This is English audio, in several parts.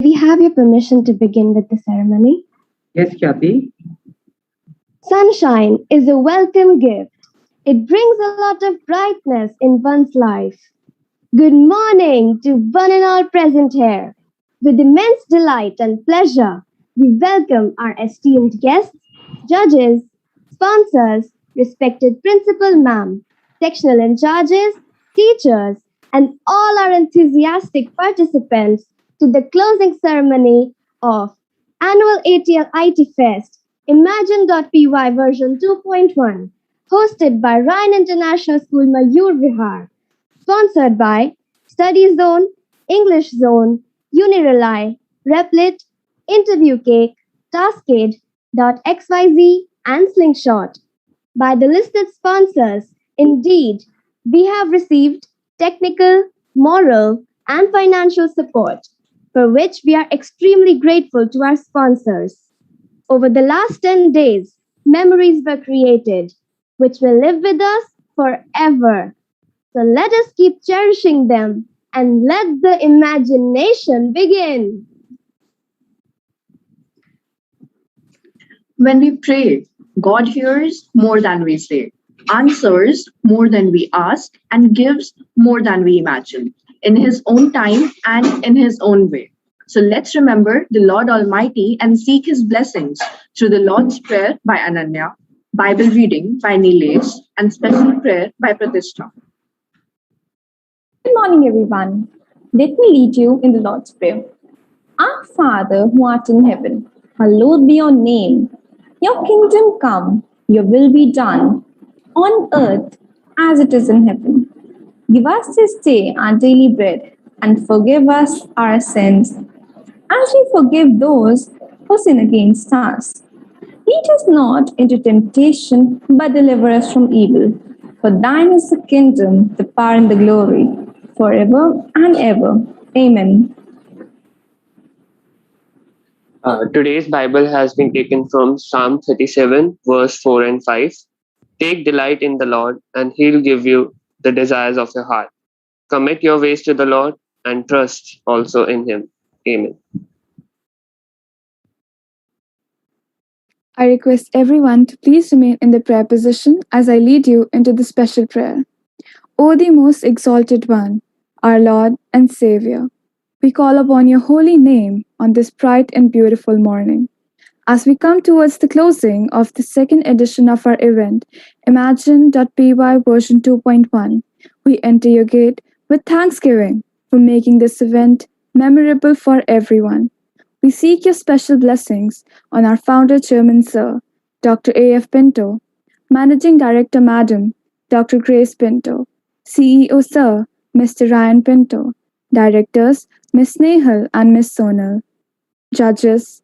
We have your permission to begin with the ceremony. Yes, Khyati. Sunshine is a welcome gift. It brings a lot of brightness in one's life. Good morning to one and all present here. With immense delight and pleasure, we welcome our esteemed guests, judges, sponsors, respected principal ma'am, sectional in charges, teachers, and all our enthusiastic participants to the closing ceremony of annual ATL IT Fest Imagine.py version 2.1, hosted by Ryan International School Mayur, Vihar. Sponsored by Study Zone, English Zone, Unirely, Replit, Interview Cake, Taskade.xyz, and Slingshot. By the listed sponsors, indeed, we have received technical, moral, and financial support, for which we are extremely grateful to our sponsors. Over the last 10 days, memories were created, which will live with us forever. So let us keep cherishing them and let the imagination begin. When we pray, God hears more than we say, answers more than we ask, and gives more than we imagine, in His own time and in His own way. So let's remember the Lord Almighty and seek His blessings through the Lord's Prayer by Ananya, Bible reading by Nilesh, and special prayer by Pratishtha. Good morning, everyone. Let me lead you in the Lord's Prayer. Our Father who art in heaven, hallowed be your name. Your kingdom come, your will be done, on earth as it is in heaven. Give us this day our daily bread, and forgive us our sins, as we forgive those who sin against us. Lead us not into temptation, but deliver us from evil. For thine is the kingdom, the power, and the glory, forever and ever. Amen. Today's Bible has been taken from Psalm 37, verse 4 and 5. Take delight in the Lord, and he'll give you the desires of your heart. Commit your ways to the Lord, and trust also in him. Amen. I request everyone to please remain in the prayer position as I lead you into the special prayer. O the most exalted one, our Lord and Savior, we call upon your holy name on this bright and beautiful morning. As we come towards the closing of the second edition of our event, imagine.py version 2.1, we enter your gate with thanksgiving for making this event memorable for everyone. We seek your special blessings on our founder chairman sir, Dr. A.F. Pinto, managing director madam, Dr. Grace Pinto, CEO sir, Mr. Ryan Pinto, directors Ms. Nehal and Ms. Sonal, judges,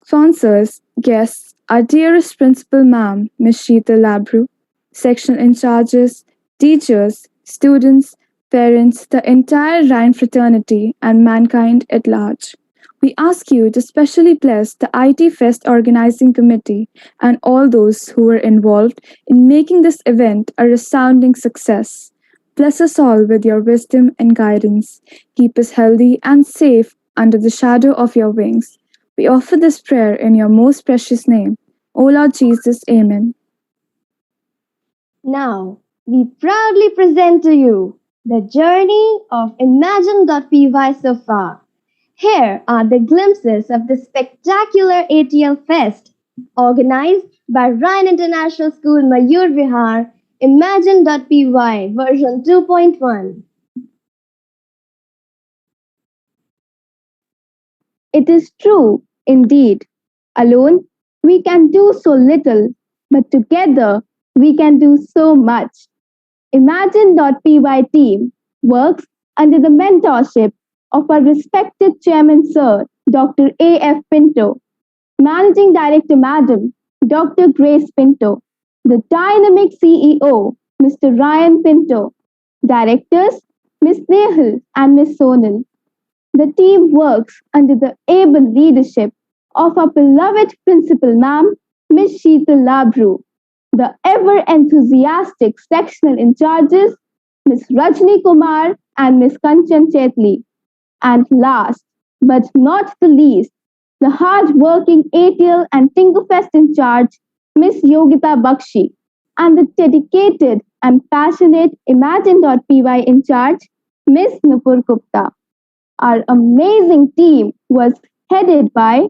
sponsors, guests, our dearest principal ma'am, Ms. Sheetal Labru, section in charges, teachers, students, parents, the entire Ryan fraternity, and mankind at large. We ask you to specially bless the IT Fest organizing committee and all those who were involved in making this event a resounding success. Bless us all with your wisdom and guidance. Keep us healthy and safe under the shadow of your wings. We offer this prayer in your most precious name. O Lord Jesus, Amen. Now, we proudly present to you the journey of imagine.py so far. Here are the glimpses of the spectacular ATL Fest organized by Ryan International School Mayur Vihar, imagine.py version 2.1. It is true, indeed. Alone, we can do so little, but together, we can do so much. Imagine.py team works under the mentorship of our respected Chairman Sir, Dr. A.F. Pinto, Managing Director Madam, Dr. Grace Pinto, the dynamic CEO, Mr. Ryan Pinto, Directors, Ms. Nehal and Ms. Sonal. The team works under the able leadership of our beloved Principal Ma'am, Ms. Sheetal Labru, the ever enthusiastic sectional in charges, Ms. Rajni Kumar and Ms. Kanchan Chetli, and last but not the least, the hard-working ATL and Tinkerfest in charge, Ms. Yogita Bakshi, and the dedicated and passionate Imagine.py in charge, Ms. Nupur Gupta. Our amazing team was headed by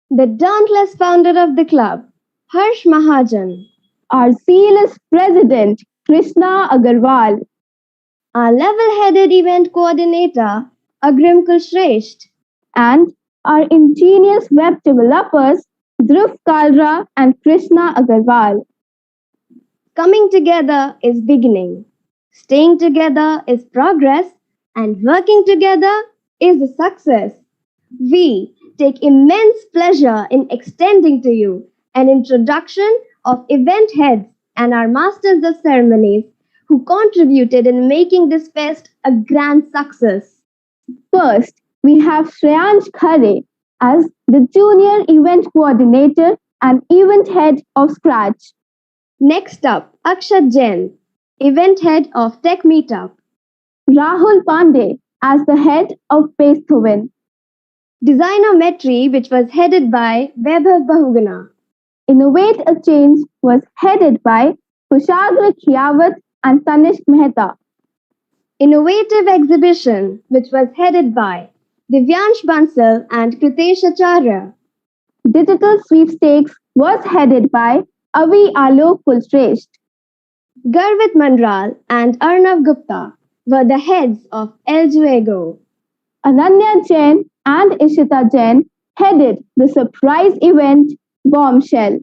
the dauntless founder of the club, Harsh Mahajan, our zealous president, Krishna Agarwal, our level-headed event coordinator, Agrim Kushresht, and our ingenious web developers, Dhruv Kalra and Krishna Agarwal. Coming together is beginning. Staying together is progress, and working together is a success. We take immense pleasure in extending to you an introduction of event heads and our masters of ceremonies who contributed in making this fest a grand success. First, we have Shreyansh Khare as the junior event coordinator and event head of Scratch. Next up, Akshat Jain, event head of Tech Meetup. Rahul Pandey as the head of Pace to Win. Designometry, which was headed by Vaibhav Bahuguna. Innovate a Change was headed by Kushagra Khiawat and Tanishq Mehta. Innovative Exhibition, which was headed by Divyansh Bansal and Kritesh Acharya. Digital Sweepstakes was headed by Avi Alok Kulshresht. Garvit Mandral and Arnav Gupta were the heads of El Juego. Ananya Jain and Ishita Jain headed the surprise event Bombshell.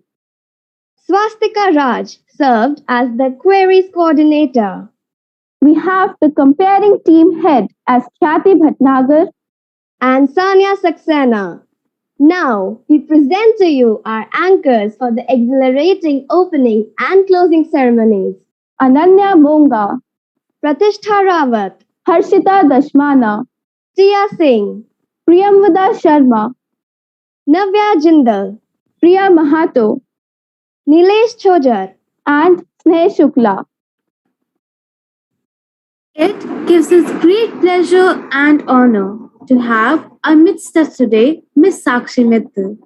Swastika Raj served as the queries coordinator. We have the comparing team head as Khyati Bhatnagar. and Sanya Saxena. Now, we present to you our anchors for the exhilarating opening and closing ceremonies. Ananya Monga, Pratishtha Rawat, Harshita Dashmana, Tia Singh, Priyamvada Sharma, Navya Jindal, Priya Mahato, Nilesh Chojar, and Sneh Shukla. It gives us great pleasure and honor to have amidst us today Miss Sakshi Mittal.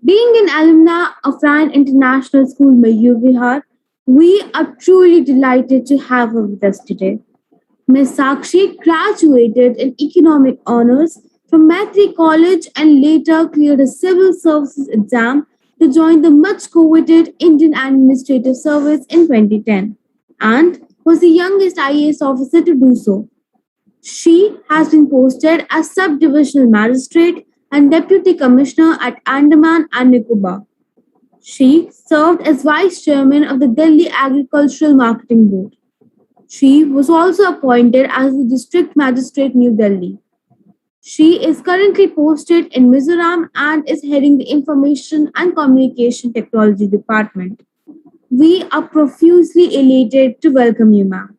Being an alumna of Ryan International School, Mayur, Vihar, we are truly delighted to have her with us today. Miss Sakshi graduated in Economic Honors from Maitri College and later cleared a civil services exam to join the much coveted Indian Administrative Service in 2010 and was the youngest IAS officer to do so. She has been posted as Sub-Divisional Magistrate and Deputy Commissioner at Andaman and Nicobar. She served as Vice Chairman of the Delhi Agricultural Marketing Board. She was also appointed as the District Magistrate New Delhi. She is currently posted in Mizoram and is heading the Information and Communication Technology Department. We are profusely elated to welcome you, ma'am.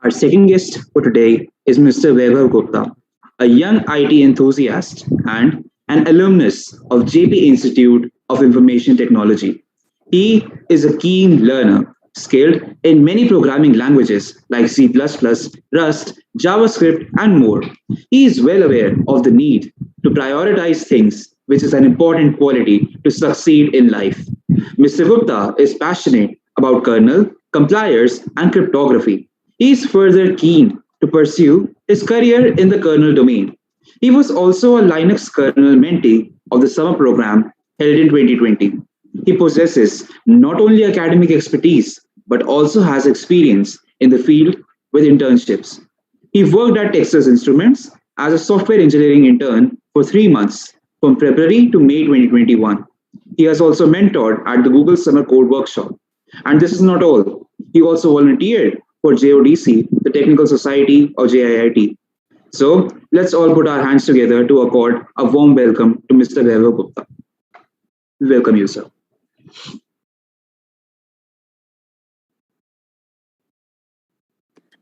Our second guest for today is Mr. Vaibhav Gupta, a young IT enthusiast and an alumnus of JP Institute of Information Technology. He is a keen learner, skilled in many programming languages like C++, Rust, JavaScript, and more. He is well aware of the need to prioritize things, which is an important quality to succeed in life. Mr. Gupta is passionate about kernel, compliers, and cryptography. He is further keen to pursue his career in the kernel domain. He was also a Linux kernel mentee of the summer program held in 2020. He possesses not only academic expertise but also has experience in the field with internships. He worked at Texas Instruments as a software engineering intern for 3 months from February to May 2021. He has also mentored at the Google Summer Code Workshop. And this is not all. He also volunteered for JODC, the Technical Society of JIIT. So let's all put our hands together to accord a warm welcome to Mr. Vaibhav Gupta. Welcome you, sir.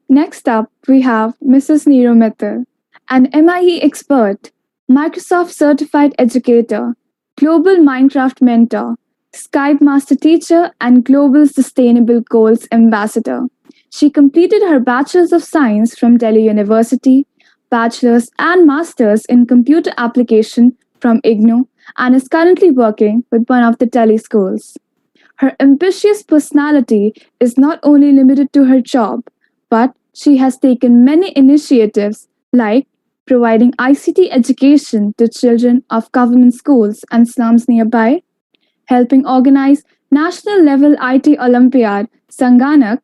Next up, we have Mrs. Neeru Mittal, an MIE expert, Microsoft certified educator, global Minecraft mentor, Skype master teacher, and global sustainable goals ambassador. She completed her Bachelor's of Science from Delhi University, Bachelor's and Master's in Computer Application from IGNOU, and is currently working with one of the Delhi schools. Her ambitious personality is not only limited to her job, but she has taken many initiatives like providing ICT education to children of government schools and slums nearby, helping organize national level IT Olympiad Sanganak,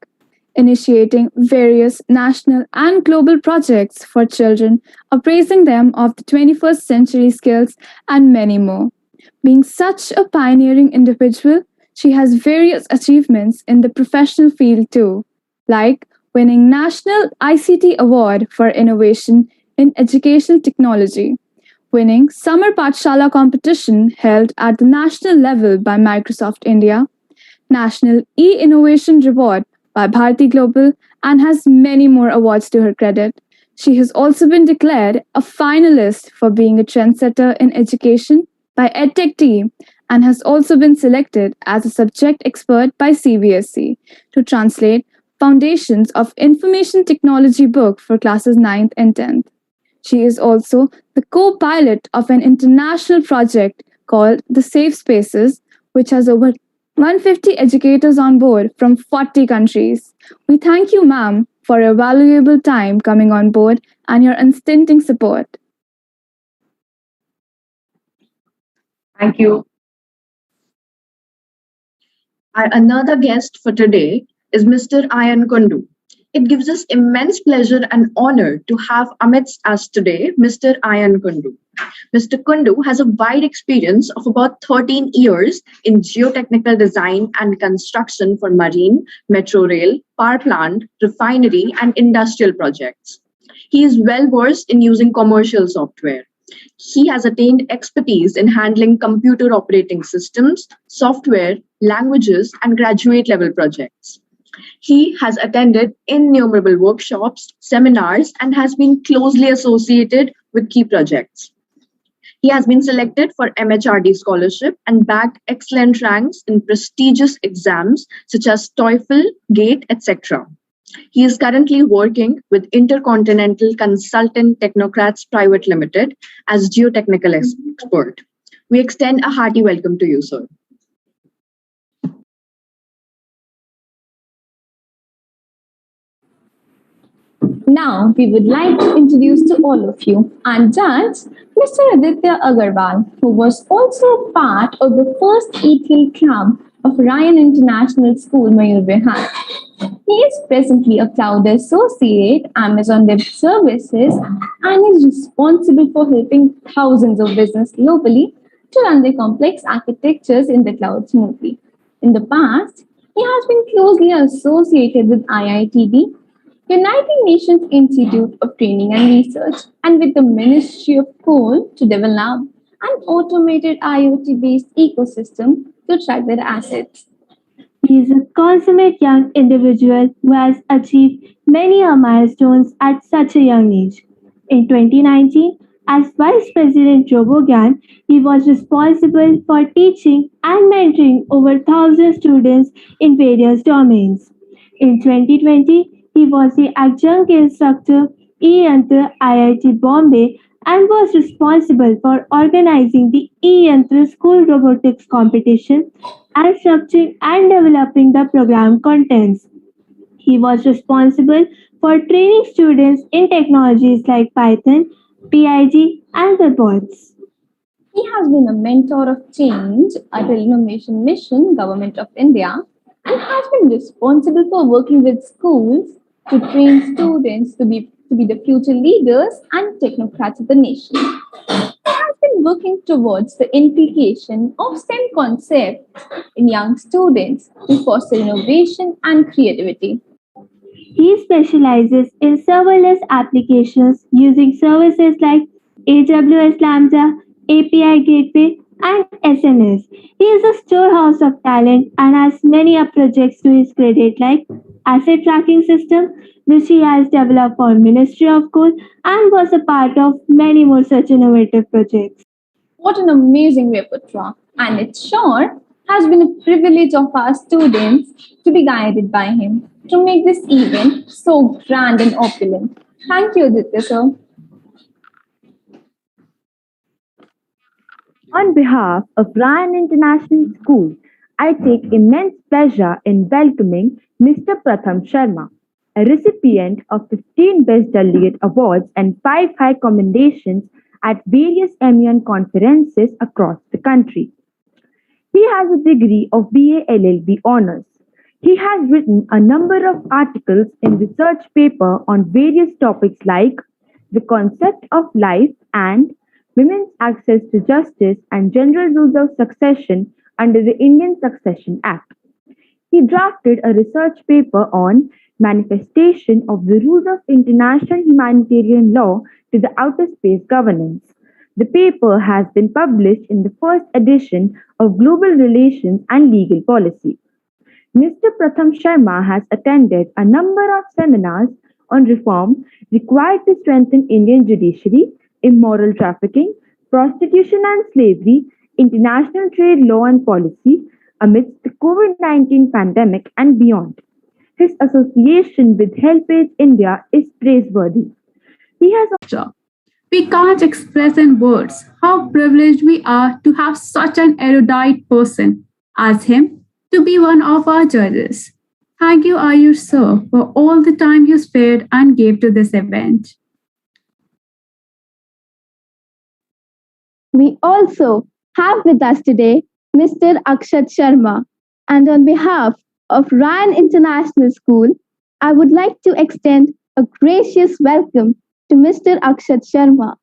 initiating various national and global projects for children, appraising them of the 21st century skills, and many more. Being such a pioneering individual, she has various achievements in the professional field too, like winning National ICT Award for Innovation in Educational Technology, winning Summer Pathshala competition held at the national level by Microsoft India, National E-Innovation Reward by Bharti Global, and has many more awards to her credit. She has also been declared a finalist for being a trendsetter in education by EdTech Team and has also been selected as a subject expert by CBSE to translate Foundations of Information Technology book for classes 9th and 10th. She is also the co pilot of an international project called the Safe Spaces, which has over 150 educators on board from 40 countries. We thank you, ma'am, for your valuable time coming on board and your unstinting support. Thank you. Our another guest for today is Mr. Ayan Kundu. It gives us immense pleasure and honor to have amidst us today Mr. Ayan Kundu. Mr. Kundu has a wide experience of about 13 years in geotechnical design and construction for marine, metro rail, power plant, refinery, and industrial projects. He is well versed in using commercial software. He has attained expertise in handling computer operating systems, software, languages, and graduate level projects. He has attended innumerable workshops, seminars, and has been closely associated with key projects. He has been selected for MHRD scholarship and bagged excellent ranks in prestigious exams such as TOEFL, GATE, etc. He is currently working with Intercontinental Consultant Technocrats Private Limited as geotechnical expert. We extend a hearty welcome to you, sir. Now, we would like to introduce to all of you our judge, Mr. Aditya Agarwal, who was also part of the first ETL club of Ryan International School, Mayur, Vihar. He is presently a cloud associate, Amazon Web Services, and is responsible for helping thousands of businesses globally to run their complex architectures in the cloud smoothly. In the past, he has been closely associated with IITD, United Nations Institute of Training and Research, and with the Ministry of Coal to develop an automated IoT based ecosystem to track their assets. He is a consummate young individual who has achieved many milestones at such a young age. In 2019, as Vice President Robogan, he was responsible for teaching and mentoring over 1,000 students in various domains. In 2020, he was the adjunct instructor E-Yantra IIT Bombay and was responsible for organizing the E-Yantra School Robotics competition and structuring and developing the program contents. He was responsible for training students in technologies like Python, PIG, and robots. He has been a mentor of change at the Innovation Mission, Government of India, and has been responsible for working with schools to train students to be the future leaders and technocrats of the nation. He has been working towards the inculcation of STEM concepts in young students to foster innovation and creativity. He specializes in serverless applications using services like AWS Lambda, API Gateway, and SNS. He is a storehouse of talent and has many projects to his credit like asset tracking system, which he has developed for Ministry of Coal and was a part of many more such innovative projects. What an amazing repertoire! And it sure has been a privilege of our students to be guided by him to make this event so grand and opulent. Thank you, Aditya sir. On behalf of Ryan International School, I take immense pleasure in welcoming Mr. Pratham Sharma, a recipient of 15 Best Delegate Awards and 5 high commendations at various MEN conferences across the country. He has a degree of BA LLB honors. He has written a number of articles in research paper on various topics like the concept of life and women's access to justice and general rules of succession under the Indian Succession Act. He drafted a research paper on manifestation of the rules of international humanitarian law to the outer space governance. The paper has been published in the first edition of Global Relations and Legal Policy. Mr. Pratham Sharma has attended a number of seminars on reform required to strengthen Indian judiciary, immoral trafficking, prostitution and slavery, international trade law and policy amidst the COVID-19 pandemic and beyond. His association with HelpAge India is praiseworthy. He has We can't express in words how privileged we are to have such an erudite person as him to be one of our judges. Thank you, Ayur sir, for all the time you spared and gave to this event. We also have with us today Mr. Akshat Sharma, and on behalf of Ryan International School, I would like to extend a gracious welcome to Mr. Akshat Sharma,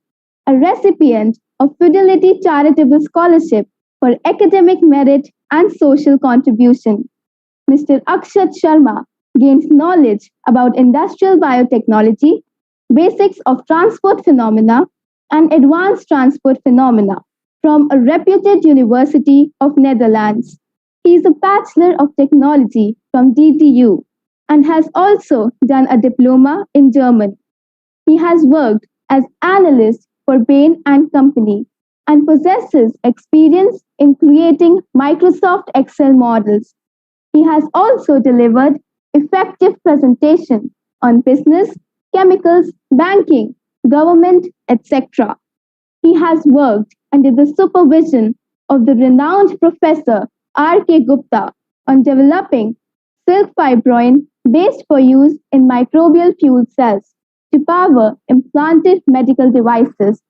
a recipient of Fidelity Charitable Scholarship for Academic Merit and Social Contribution. Mr. Akshat Sharma gains knowledge about industrial biotechnology, basics of transport phenomena, and advanced transport phenomena from a reputed university of Netherlands. He is a Bachelor of Technology from DTU and has also done a diploma in German. He has worked as analyst for Bain and Company and possesses experience in creating Microsoft Excel models. He has also delivered effective presentation on business, chemicals, banking, government, etc. He has worked under the supervision of the renowned Professor R.K. Gupta on developing silk fibroin based for use in microbial fuel cells to power implanted medical devices.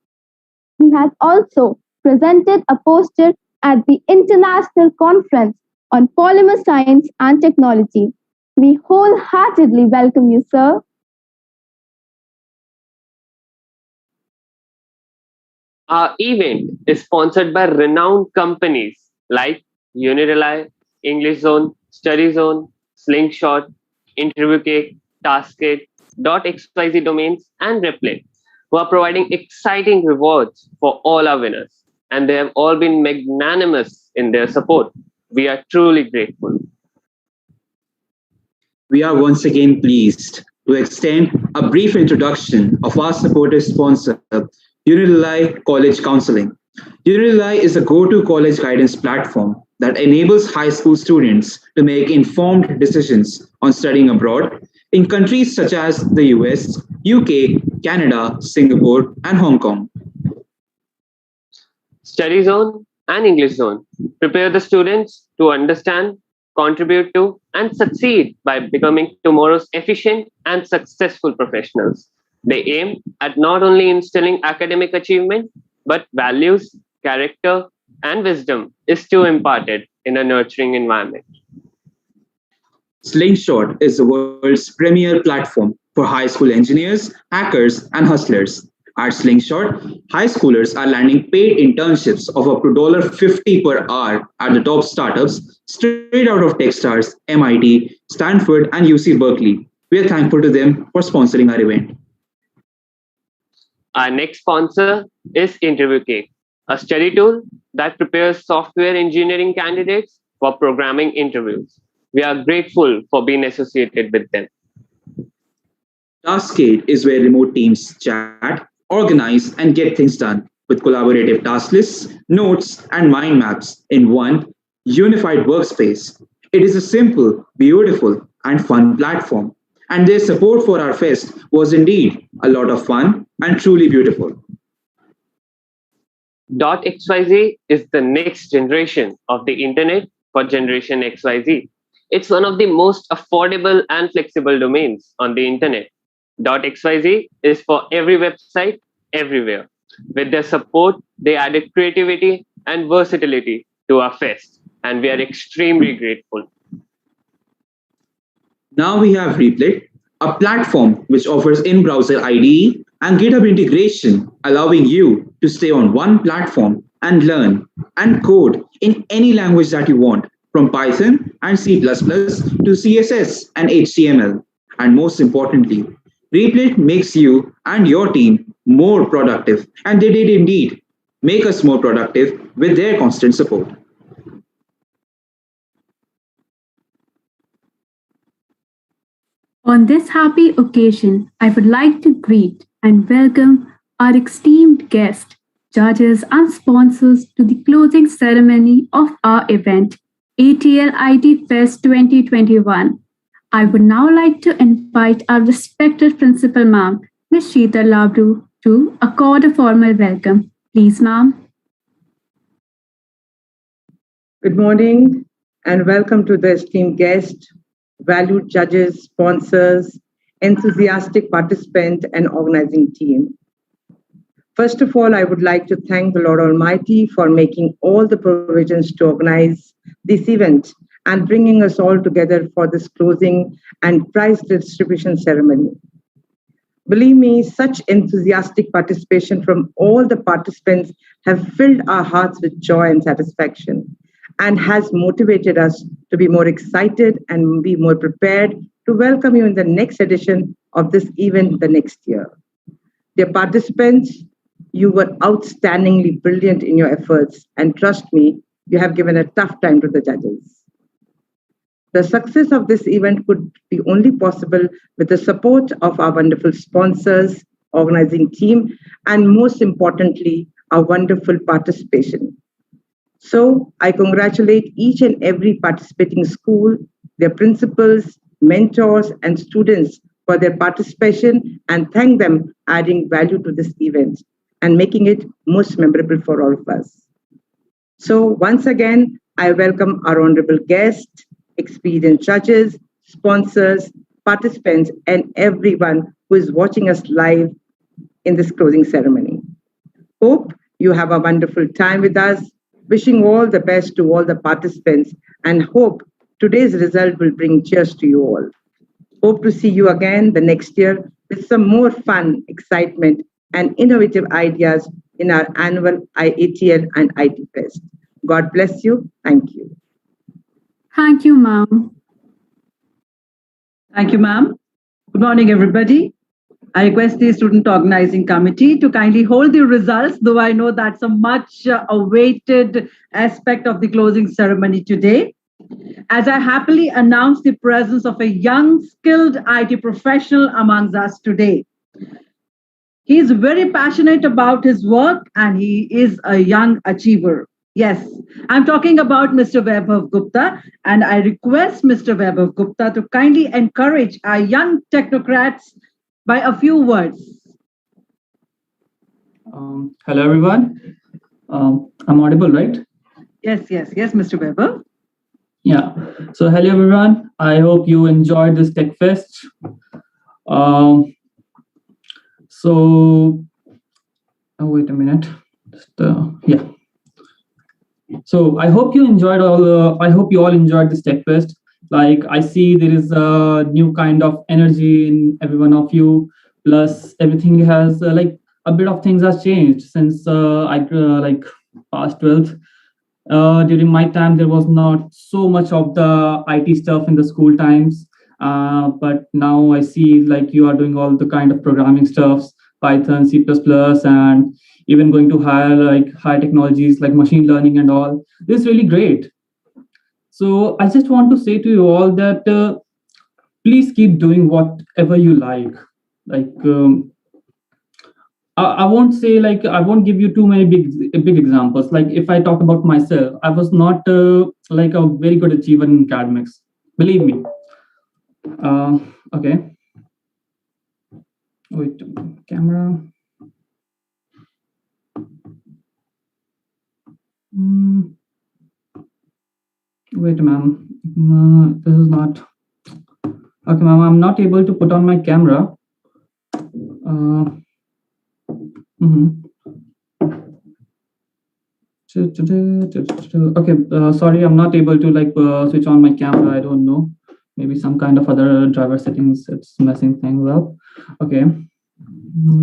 He has also presented a poster at the International Conference on Polymer Science and Technology. We wholeheartedly welcome you, sir. Our event is sponsored by renowned companies like Unirely, English Zone, Study Zone, Slingshot, Interview Cake, Taskit, .xyz domains, and Replay, who are providing exciting rewards for all our winners. And they have all been magnanimous in their support. We are truly grateful. We are once again pleased to extend a brief introduction of our supportive sponsor, Unirely College Counseling. Unirely is a go-to college guidance platform that enables high school students to make informed decisions on studying abroad in countries such as the US, UK, Canada, Singapore, and Hong Kong. Study Zone and English Zone prepare the students to understand, contribute to, and succeed by becoming tomorrow's efficient and successful professionals. They aim at not only instilling academic achievement, but values, character, and wisdom is too imparted in a nurturing environment. Slingshot is the world's premier platform for high school engineers, hackers, and hustlers. At Slingshot, high schoolers are landing paid internships of up to $50 per hour at the top startups straight out of Techstars, MIT, Stanford, and UC Berkeley. We are thankful to them for sponsoring our event. Our next sponsor is Interview Cake, a study tool that prepares software engineering candidates for programming interviews. We are grateful for being associated with them. Taskade is where remote teams chat, organize, and get things done with collaborative task lists, notes, and mind maps in one unified workspace. It is a simple, beautiful, and fun platform. And their support for our fest was indeed a lot of fun and truly beautiful. .xyz is the next generation of the internet for Generation XYZ. It's one of the most affordable and flexible domains on the internet. .xyz is for every website, everywhere. With their support, they added creativity and versatility to our fest, and we are extremely grateful. Now we have Replit, a platform which offers in-browser IDE and GitHub integration, allowing you to stay on one platform and learn and code in any language that you want, from Python and C++ to CSS and HTML. And most importantly, Replit makes you and your team more productive, and they did indeed make us more productive with their constant support. On this happy occasion, I would like to greet and welcome our esteemed guests, judges, and sponsors to the closing ceremony of our event, ATL IT Fest 2021. I would now like to invite our respected Principal Ma'am, Ms. Sheetal Labru, to accord a formal welcome. Please, Ma'am. Good morning and welcome to the esteemed guest, valued judges, sponsors, enthusiastic participant, and organizing team. First of all, I would like to thank the Lord Almighty for making all the provisions to organize this event and bringing us all together for this closing and prize distribution ceremony. Believe me, such enthusiastic participation from all the participants have filled our hearts with joy and satisfaction and has motivated us to be more excited and be more prepared to welcome you in the next edition of this event the next year. Dear participants, you were outstandingly brilliant in your efforts, and trust me, you have given a tough time to the judges. The success of this event could be only possible with the support of our wonderful sponsors, organizing team, and most importantly, our wonderful participation. So I congratulate each and every participating school, their principals, mentors, and students for their participation and thank them adding value to this event and making it most memorable for all of us. So once again, I welcome our honorable guests, experienced judges, sponsors, participants, and everyone who is watching us live in this closing ceremony. Hope you have a wonderful time with us. Wishing all the best to all the participants and hope today's result will bring cheers to you all. Hope to see you again the next year with some more fun, excitement, and innovative ideas in our annual IATL and IT Fest. God bless you. Thank you. Thank you, ma'am. Thank you, ma'am. Good morning, everybody. I request the Student Organizing Committee to kindly hold the results, though I know that's a much awaited aspect of the closing ceremony today. As I happily announce the presence of a young, skilled IT professional amongst us today. He is very passionate about his work and he is a young achiever. Yes, I'm talking about Mr. Vaibhav Gupta, and I request Mr. Vaibhav Gupta to kindly encourage our young technocrats by a few words. Hello, everyone. I'm audible, right? Yes, Mr. Vaibhav. Yeah. So, hello, everyone. I hope you enjoyed this Tech Fest. Wait a minute. Yeah. So I hope you enjoyed I hope you all enjoyed this Tech Fest. Like I see there is a new kind of energy in every one of you. Plus everything has like a bit of things has changed since I like past 12th. During my time, there was not so much of the IT stuff in the school times. But now I see like you are doing all the kind of programming stuffs, Python, C++, and even going to high technologies like machine learning and all. This is really great. So I just want to say to you all that please keep doing whatever you like. Like I won't say like I won't give you too many big examples. Like if I talk about myself, I was not like a very good achiever in academics. Believe me. Okay. Wait, camera. Wait, ma'am. This is not. Okay, ma'am. I'm not able to put on my camera. Okay. Sorry, I'm not able to like switch on my camera. I don't know. Maybe some kind of other driver settings. It's messing things up. Okay.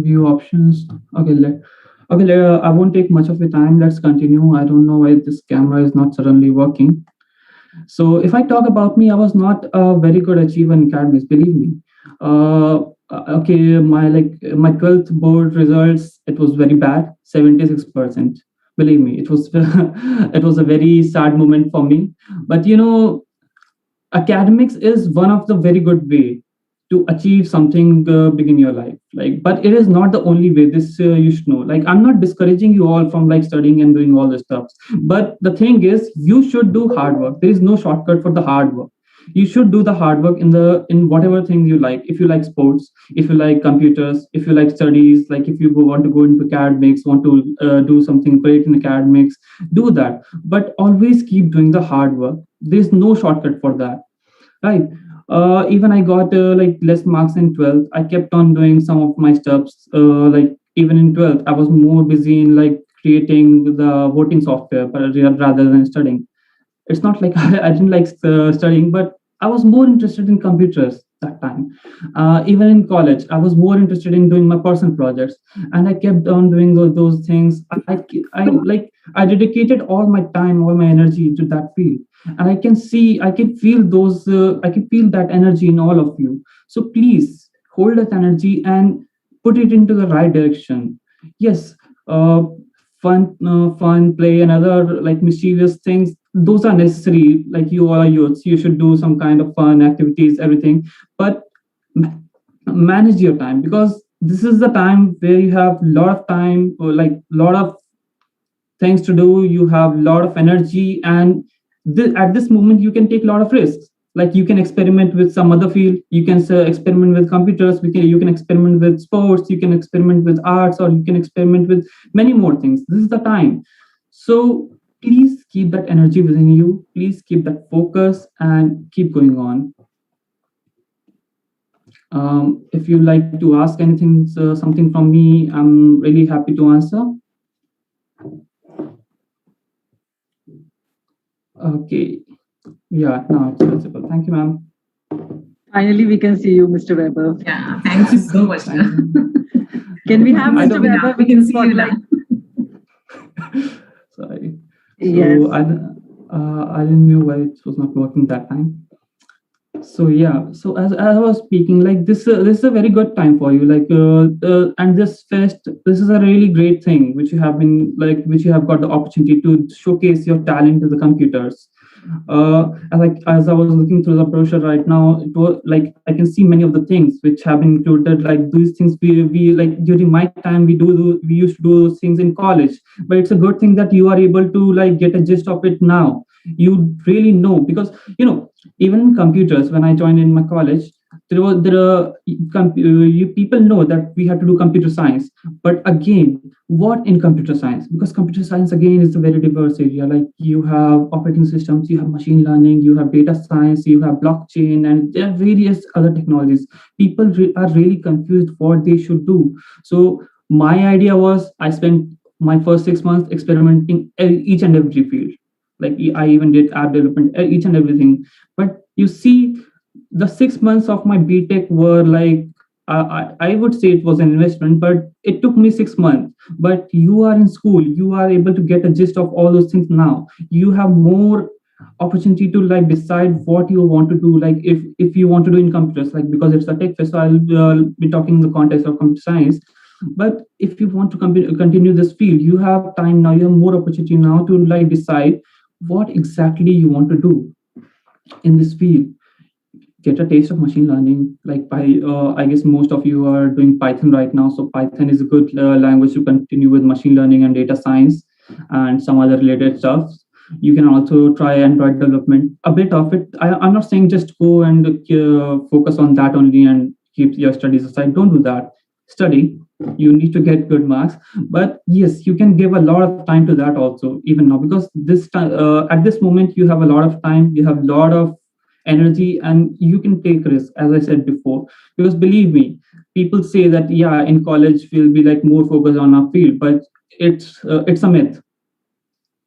View options. Okay. I won't take much of your time. Let's continue. I don't know why this camera is not suddenly working. So if I talk about me, I was not a very good achiever in academics, believe me. Okay, my 12th board results, it was very bad, 76%. Believe me, it was it was a very sad moment for me. But you know, academics is one of the very good way to achieve something big in your life, like, but it is not the only way. This you should know. Like, I'm not discouraging you all from like studying and doing all this stuff, but the thing is you should do hard work. There is no shortcut for the hard work. You should do the hard work in whatever thing you like. If you like sports, if you like computers, if you like studies, like if you want to go into academics, want to do something great in academics, do that, but always keep doing the hard work. There's no shortcut for that, right? Even I got like less marks in 12th. I kept on doing some of my steps. Like even in 12th, I was more busy in like creating the voting software rather than studying. It's not like I didn't like studying, but I was more interested in computers that time. Even in college, I was more interested in doing my personal projects, and I kept on doing those things. I dedicated all my time, all my energy to that field, and I can feel I can feel that energy in all of you. So please hold that energy and put it into the right direction. Yes, uh, fun play and other like mischievous things, those are necessary. Like you all are youths, you should do some kind of fun activities, everything, but ma- manage your time, because this is the time where you have a lot of time, or like lot of things to do, you have a lot of energy, and at this moment you can take a lot of risks. Like you can experiment with some other field, you can experiment with computers, you can experiment with sports, you can experiment with arts, or you can experiment with many more things. This is the time. So please keep that energy within you, please keep that focus and keep going on. If you like to ask anything, something from me, I'm really happy to answer. Okay. Yeah, now it's visible. Thank you, ma'am. Finally, we can see you, Mr. Weber. Yeah, thank you so much. Can we have Mr. Weber? We can see you now. Sorry. Yes. So I didn't know why it was not working that time. So yeah, so as I was speaking, like this is a very good time for you, like and this fest, this is a really great thing which you have been like, which you have got the opportunity to showcase your talent to the computers. As I was looking through the brochure right now, it was like I can see many of the things which have been included. Like these things we like during my time we used to do those things in college, but it's a good thing that you are able to like get a gist of it now. You really know, because even in computers, when I joined in my college, you people know that we had to do computer science. But again, what in computer science? Because computer science again is a very diverse area. Like you have operating systems, you have machine learning, you have data science, you have blockchain, and there are various other technologies. People are really confused what they should do. So my idea was, I spent my first 6 months experimenting each and every field. Like I even did app development, each and everything. But you see, the 6 months of my BTech were like, I would say it was an investment, but it took me 6 months. But you are in school, you are able to get a gist of all those things now. You have more opportunity to like decide what you want to do. Like if you want to do in computers, like because it's a tech fest, so I'll be talking in the context of computer science. But if you want to continue this field, you have time now, you have more opportunity now to like decide what exactly you want to do in this field. Get a taste of machine learning, like I guess most of you are doing Python right now, so Python is a good language to continue with machine learning and data science and some other related stuff. You can also try Android development, a bit of it. I'm not saying just go and focus on that only and keep your studies aside. Don't do that. Study, you need to get good marks, but yes, you can give a lot of time to that also, even now, because this time at this moment you have a lot of time, you have a lot of energy, and you can take risks, as I said before. Because believe me, people say that yeah, in college we'll be like more focused on our field, but it's a myth.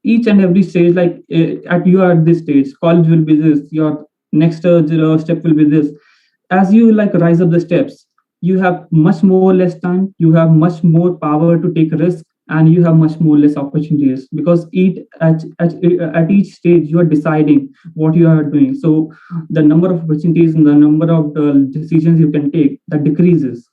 Each and every stage, like at you are at this stage, college will be this, your next step will be this. As you like rise up the steps, you have much more less time, you have much more power to take risks, and you have much more less opportunities, because at each stage you are deciding what you are doing. So the number of opportunities and the number of decisions you can take, that decreases.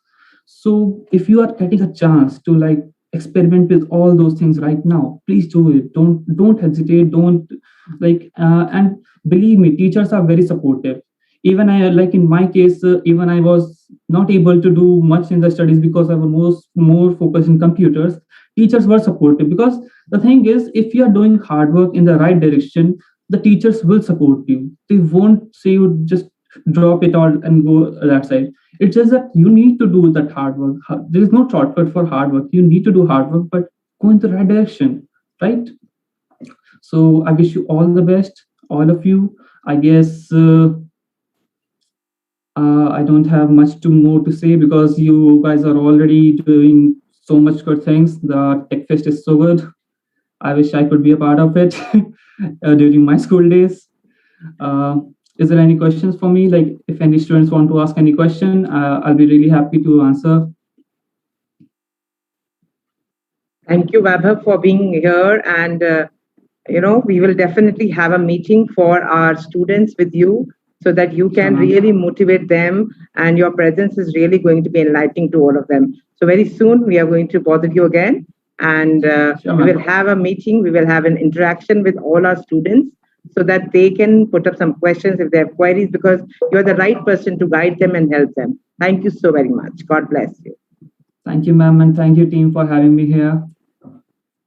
So if you are getting a chance to like experiment with all those things right now, please do it. Don't hesitate, don't like and believe me, teachers are very supportive. Even I, like in my case, even I was not able to do much in the studies because I was more focused in computers. Teachers were supportive, because the thing is, if you are doing hard work in the right direction, the teachers will support you. They won't say you just drop it all and go that side. It's just that you need to do that hard work. There is no shortcut for hard work. You need to do hard work, but go in the right direction, right? So I wish you all the best, all of you. I guess I don't have much to more to say, because you guys are already doing so much good things. The Tech Fest is so good. I wish I could be a part of it. during my school days. Uh, is there any questions for me? Like, if any students want to ask any question, I'll be really happy to answer. Thank you, Vaibhav, for being here. And, we will definitely have a meeting for our students with you so that you can really motivate them. And your presence is really going to be enlightening to all of them. So very soon we are going to bother you again. And we will have a meeting. We will have an interaction with all our students so that they can put up some questions if they have queries, because you're the right person to guide them and help them. Thank you so very much. God bless you. Thank you, ma'am, and thank you, team, for having me here.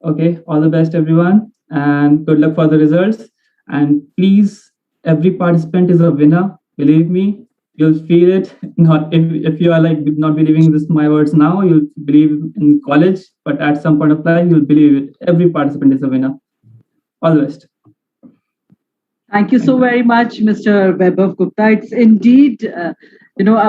Okay, all the best, everyone, and good luck for the results. And please, every participant is a winner. Believe me, you'll feel it. Not if you are like not believing this my words now, you'll believe in college, but at some point of time, you'll believe it. Every participant is a winner. All the best. Thank you so very much, Mr. Vaibhav Gupta. It's indeed, a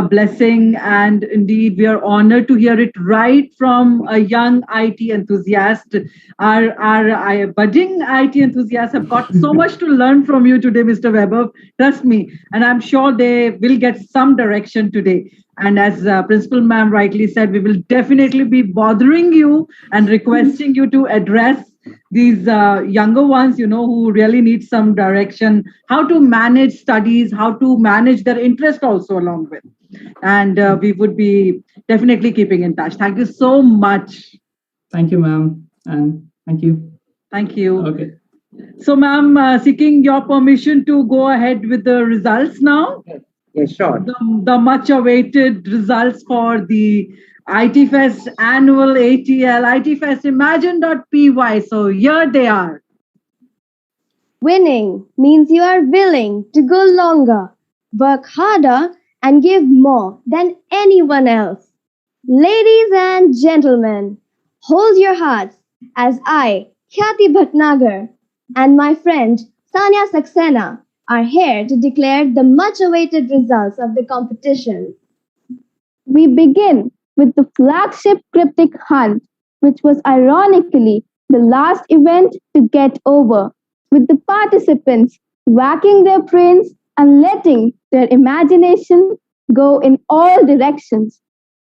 blessing, and indeed we are honored to hear it right from a young IT enthusiast. Our budding IT enthusiasts have got so much to learn from you today, Mr. Vaibhav. Trust me, and I'm sure they will get some direction today. And as Principal Ma'am rightly said, we will definitely be bothering you and requesting you to address these younger ones, who really need some direction, how to manage studies, how to manage their interest also along with. And we would be definitely keeping in touch. Thank you so much. Thank you, ma'am. And thank you. Thank you. Okay. So, ma'am, seeking your permission to go ahead with the results now. Yes, sure. The much awaited results for the IT Fest annual ATL, IT Fest imagine.py. So here they are. Winning means you are willing to go longer, work harder, and give more than anyone else. Ladies and gentlemen, hold your hearts as I, Khyati Bhatnagar, and my friend Sanya Saxena are here to declare the much awaited results of the competition. We begin with the flagship cryptic hunt, which was ironically the last event to get over, with the participants whacking their brains and letting their imagination go in all directions.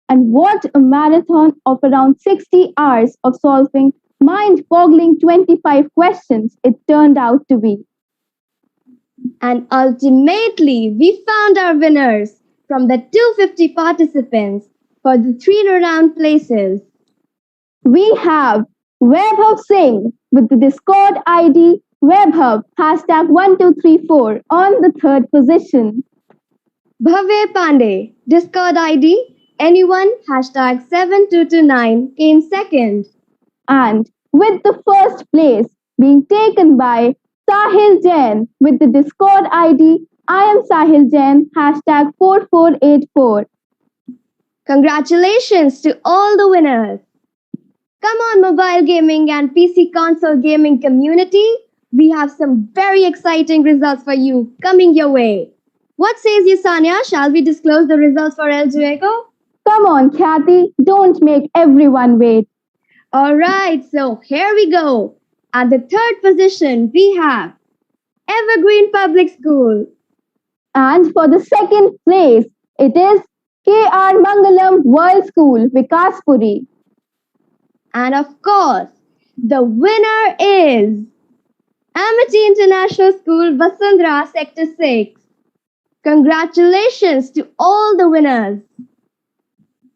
And what a marathon of around 60 hours of solving mind boggling 25 questions it turned out to be. And ultimately, we found our winners from the 250 participants for the 3 round places. We have Webhub Singh with the Discord ID Webhub #1234 on the third position. Bhavya Pandey, Discord ID anyone #7229 came second. And with the first place being taken by Sahil Jain with the Discord ID I am Sahil Jain #4484. Congratulations to all the winners. Come on, mobile gaming and PC console gaming community. We have some very exciting results for you coming your way. What says you, Sanya? Shall we disclose the results for El Duego? Come on, Khyati, don't make everyone wait. All right, so here we go. At the third position, we have Evergreen Public School. And for the second place, it is K.R. Mangalam World School, Vikaspuri. And of course, the winner is Amity International School, Vasundhara, Sector 6. Congratulations to all the winners.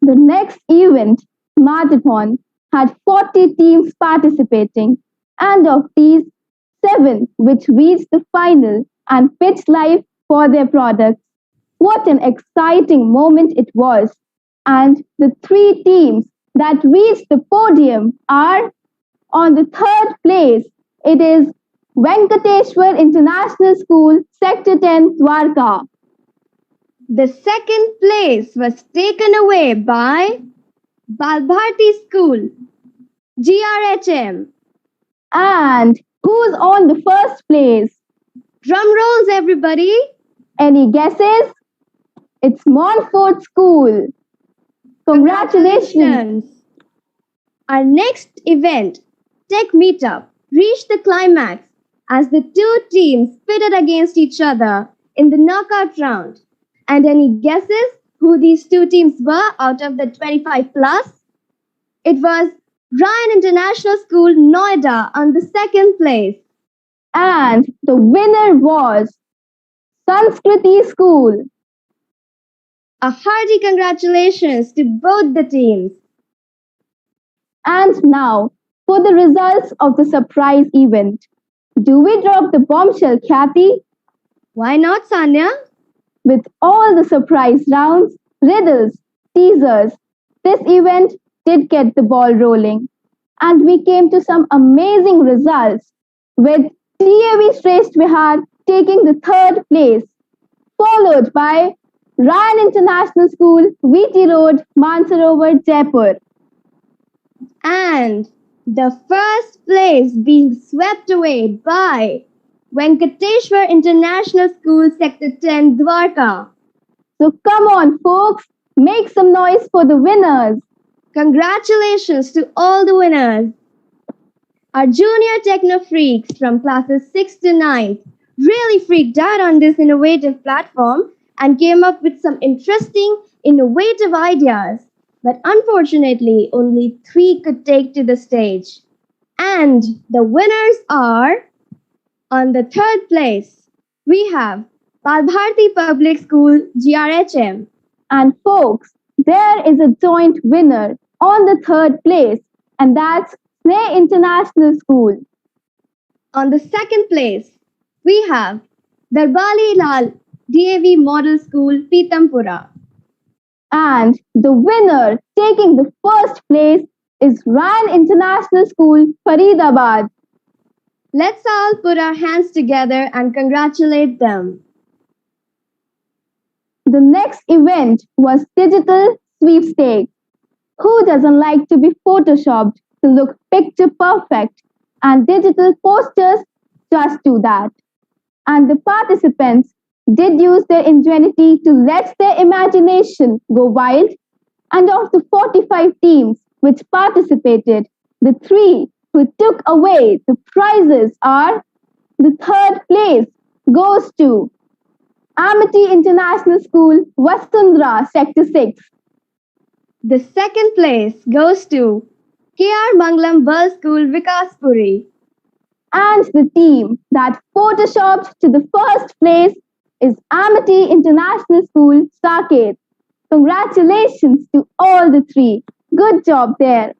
The next event, Marathon, had 40 teams participating, and of these, 7 which reached the final and pitched live for their products. What an exciting moment it was! And the 3 teams that reached the podium are on the third place. It is Venkateshwar International School, Sector 10, Dwarka. The second place was taken away by Balbharti School, GRHM. And who's on the first place? Drum rolls, everybody. Any guesses? It's Montfort School. Congratulations. Our next event, Tech Meetup, reached the climax as the two teams pitted against each other in the knockout round. And any guesses who these two teams were out of the 25 plus? It was Ryan International School Noida on the second place. And the winner was Sanskriti School. A hearty congratulations to both the teams. And now for the results of the surprise event. Do we drop the bombshell, Kathy? Why not, Sanya? With all the surprise rounds, riddles, teasers, this event did get the ball rolling. And we came to some amazing results with TAV Shrestha Vihar taking the third place, followed by Ryan International School, VT Road, Mansarovar, Jaipur. And the first place being swept away by Venkateshwar International School, Sector 10, Dwarka. So come on, folks, make some noise for the winners. Congratulations to all the winners. Our junior techno freaks from classes 6 to 9 really freaked out on this innovative platform and came up with some interesting, innovative ideas. But unfortunately, only 3 could take to the stage. And the winners are, on the third place, we have Palbharti Public School, GRHM. And folks, there is a joint winner on the third place, and that's Sneh International School. On the second place, we have Darbali Lal DAV Model School, Pitampura. And the winner taking the first place is Ryan International School, Faridabad. Let's all put our hands together and congratulate them. The next event was digital sweepstakes. Who doesn't like to be photoshopped to look picture perfect? And digital posters just do that. And the participants did use their ingenuity to let their imagination go wild. And of the 45 teams which participated, the 3 who took away the prizes are: the third place goes to Amity International School, Vasundhara, Sector 6. The second place goes to KR Manglam Girls School, Vikaspuri. And the team that photoshopped to the first place is Amity International School, Saket. Congratulations to all the 3. Good job there.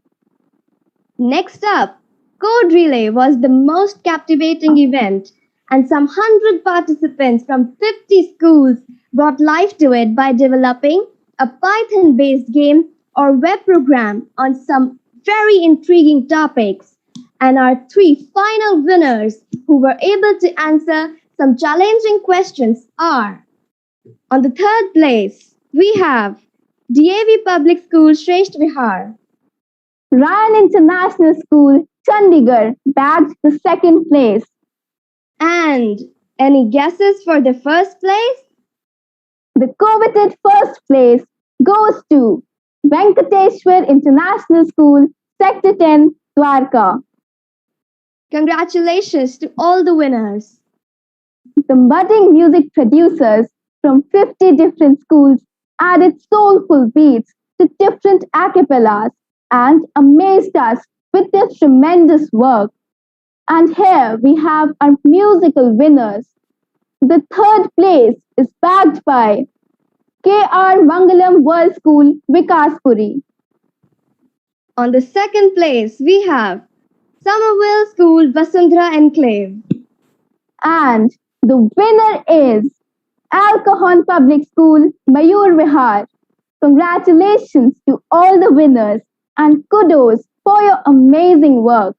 Next up, Code Relay was the most captivating event, and some 100 participants from 50 schools brought life to it by developing a Python-based game or web program on some very intriguing topics. And our 3 final winners who were able to answer some challenging questions are: on the third place, we have DAV Public School, Shrestha Vihar. Ryan International School, Chandigarh, bagged the second place. And any guesses for the first place? The coveted first place goes to Venkateshwar International School, Sector 10, Dwarka. Congratulations to all the winners. The budding music producers from 50 different schools added soulful beats to different a cappellas and amazed us with their tremendous work. And here we have our musical winners. The third place is bagged by KR Mangalam World School, Vikaspuri. On the second place, we have Somerville School, Vasundhara Enclave. And the winner is Alcohol Public School, Mayur, Vihar. Congratulations to all the winners and kudos for your amazing work.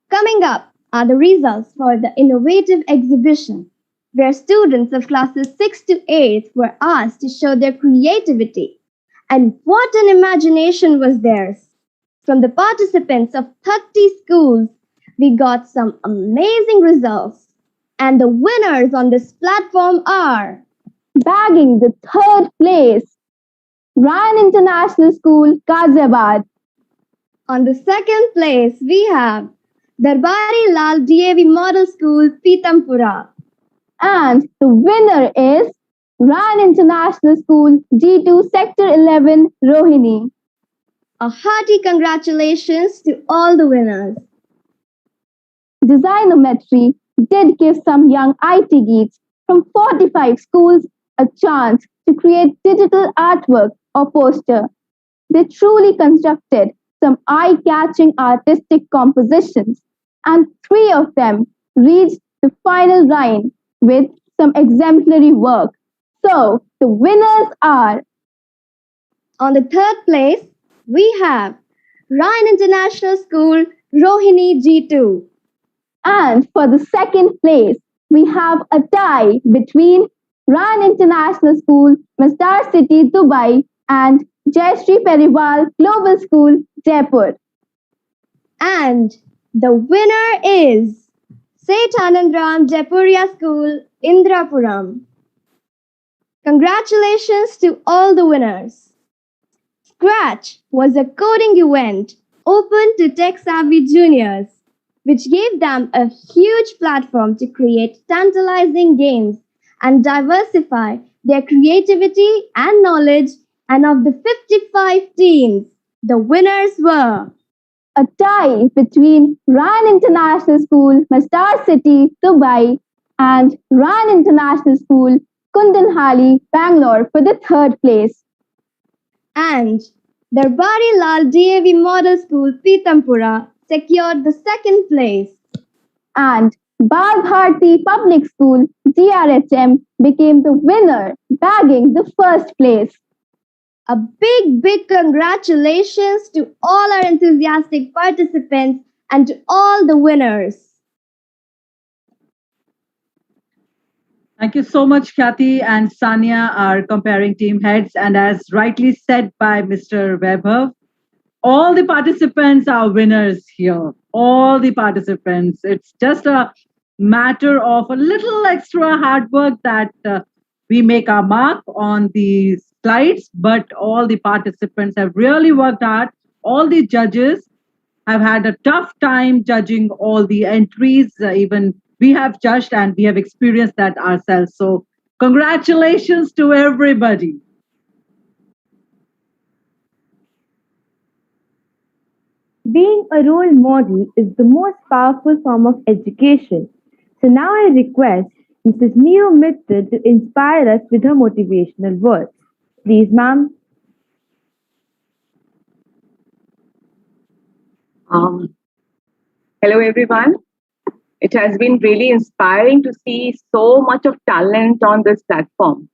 Coming up are the results for the innovative exhibition, where students of classes 6 to 8 were asked to show their creativity. And what an imagination was theirs! From the participants of 30 schools, we got some amazing results. And the winners on this platform are: bagging the third place, Ryan International School, Ghaziabad. On the second place, we have Darbari Lal DAV Model School, Pitampura. And the winner is Ran International School G2 Sector 11 Rohini. A hearty congratulations to all the winners. Designometry did give some young IT geeks from 45 schools a chance to create digital artwork or poster. They truly constructed some eye catching artistic compositions, and three of them reached the final round with some exemplary work. So, the winners are On the third place, we have Ryan International School, Rohini G2. And for the second place, we have a tie between Ran International School, Mastar City, Dubai, and Jayashree Periwal Global School, Jaipur. And the winner is Seth Anandram Jaipuria School, Indrapuram. Congratulations to all the winners. Scratch was a coding event open to tech-savvy juniors, which gave them a huge platform to create tantalizing games and diversify their creativity and knowledge. And of the 55 teams, the winners were a tie between Ran International School, Mastar City, Dubai, and Ran International School, Kundanhali, Bangalore for the third place. And Darbari Lal DAV Model School, Pitampura secured the second place. And Bal Bharti Public School, GRHM, became the winner, bagging the first place. A big congratulations to all our enthusiastic participants and to all the winners. Thank you so much, Kathy and Sanya, our comparing team heads. And as rightly said by Mr. Vaibhav, all the participants are winners here. All the participants. It's just a matter of a little extra hard work that we make our mark on the slides, but all the participants have really worked hard. All the judges have had a tough time judging all the entries. Even we have judged and we have experienced that ourselves. So, congratulations to everybody. Being a role model is the most powerful form of education. So now I request Mrs. Neo Mittal to inspire us with her motivational words. Please, ma'am. Hello, everyone. It has been really inspiring to see so much of talent on this platform.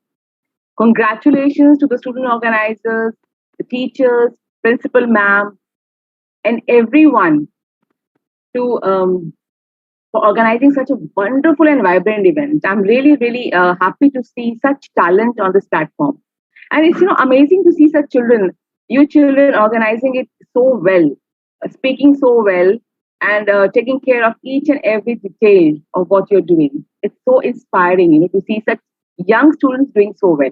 Congratulations to the student organizers, the teachers, principal ma'am, and everyone for organizing such a wonderful and vibrant event. I'm really happy to see such talent on this platform. And it's amazing to see such children, you children organizing it so well, speaking so well, and taking care of each and every detail of what you're doing. It's so inspiring, to see such young students doing so well.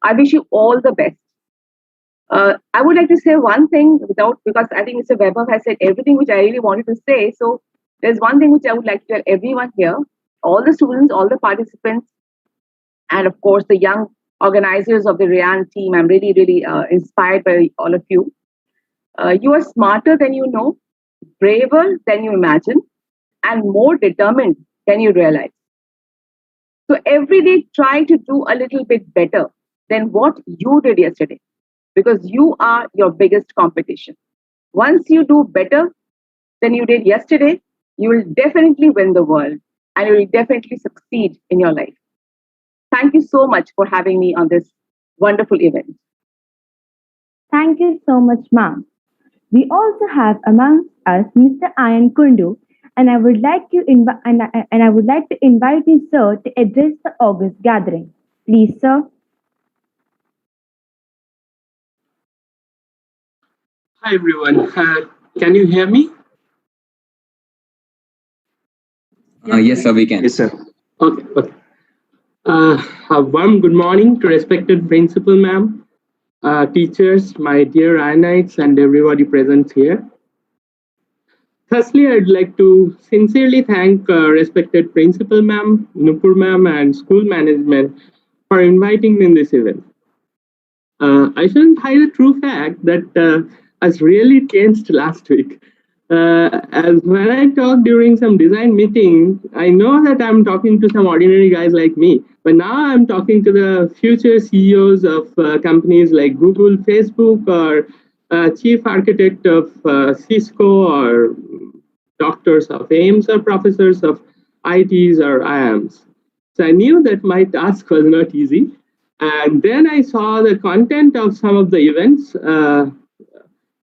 I wish you all the best. I would like to say one thing because I think Mr. Vaibhav has said everything which I really wanted to say. So there's one thing which I would like to tell everyone here, all the students, all the participants, and of course the young organizers of the Rayan team. I'm really inspired by all of you. You are smarter than you know, braver than you imagine, and more determined than you realize. So every day try to do a little bit better than what you did yesterday, because you are your biggest competition. Once you do better than you did yesterday, you will definitely win the world and you will definitely succeed in your life. Thank you so much for having me on this wonderful event. Thank you so much, ma'am. We also have amongst us Mr. Ayan Kundu, and I would like to invite you, sir, to address the August gathering. Please, sir. Hi everyone. Can you hear me? Yes, sir, we can. Yes, sir. Okay. A warm good morning to respected principal ma'am, teachers, my dear Ionites, and everybody present here. Firstly, I'd like to sincerely thank respected Principal Ma'am, Nupur Ma'am, and school management for inviting me in this event. I shouldn't hide a true fact that has really changed last week. As when I talk during some design meeting, I know that I'm talking to some ordinary guys like me, but now I'm talking to the future CEOs of companies like Google, Facebook, or chief architect of Cisco, or doctors of AIMS, or professors of ITs or IAMs. So I knew that my task was not easy. And then I saw the content of some of the events.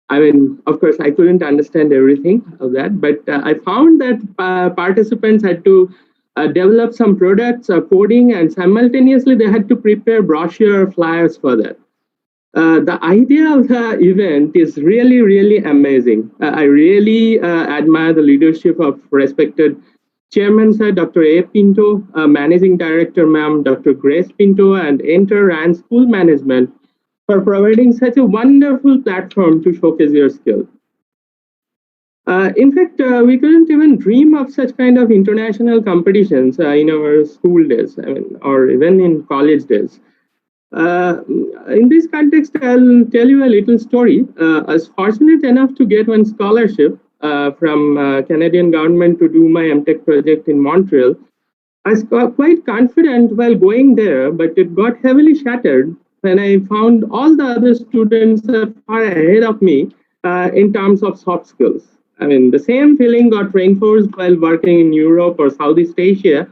I mean, of course, I couldn't understand everything of that, but I found that participants had to develop some products or coding, and simultaneously they had to prepare brochure flyers for that. The idea of the event is really, really amazing. I really admire the leadership of respected Chairman Sir Dr. A. Pinto, Managing Director Ma'am Dr. Grace Pinto, and Enter and School Management for providing such a wonderful platform to showcase your skill. In fact, we couldn't even dream of such kind of international competitions in our school days, I mean, or even in college days. In this context, I'll tell you a little story. I was fortunate enough to get one scholarship from Canadian government to do my MTech project in Montreal. I was quite confident while going there, but it got heavily shattered when I found all the other students are far ahead of me in terms of soft skills. I mean, the same feeling got reinforced while working in Europe or Southeast Asia,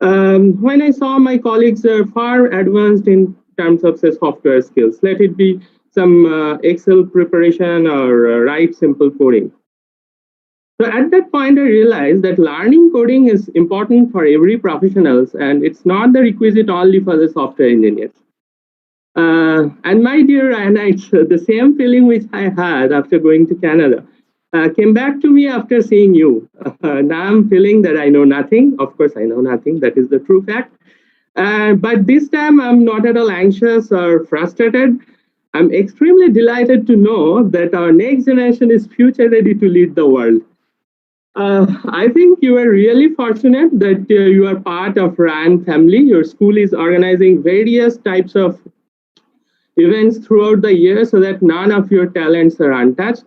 when I saw my colleagues are far advanced in terms of say, software skills. Let it be some Excel preparation or write simple coding. So at that point, I realized that learning coding is important for every professionals, and it's not the requisite only for the software engineers. And my dear Ionites, the same feeling which I had after going to Canada came back to me after seeing you. Now I'm feeling that I know nothing. Of course, I know nothing. That is the true fact. But this time, I'm not at all anxious or frustrated. I'm extremely delighted to know that our next generation is future ready to lead the world. I think you are really fortunate that you are part of RAN family. Your school is organizing various types of events throughout the year so that none of your talents are untouched.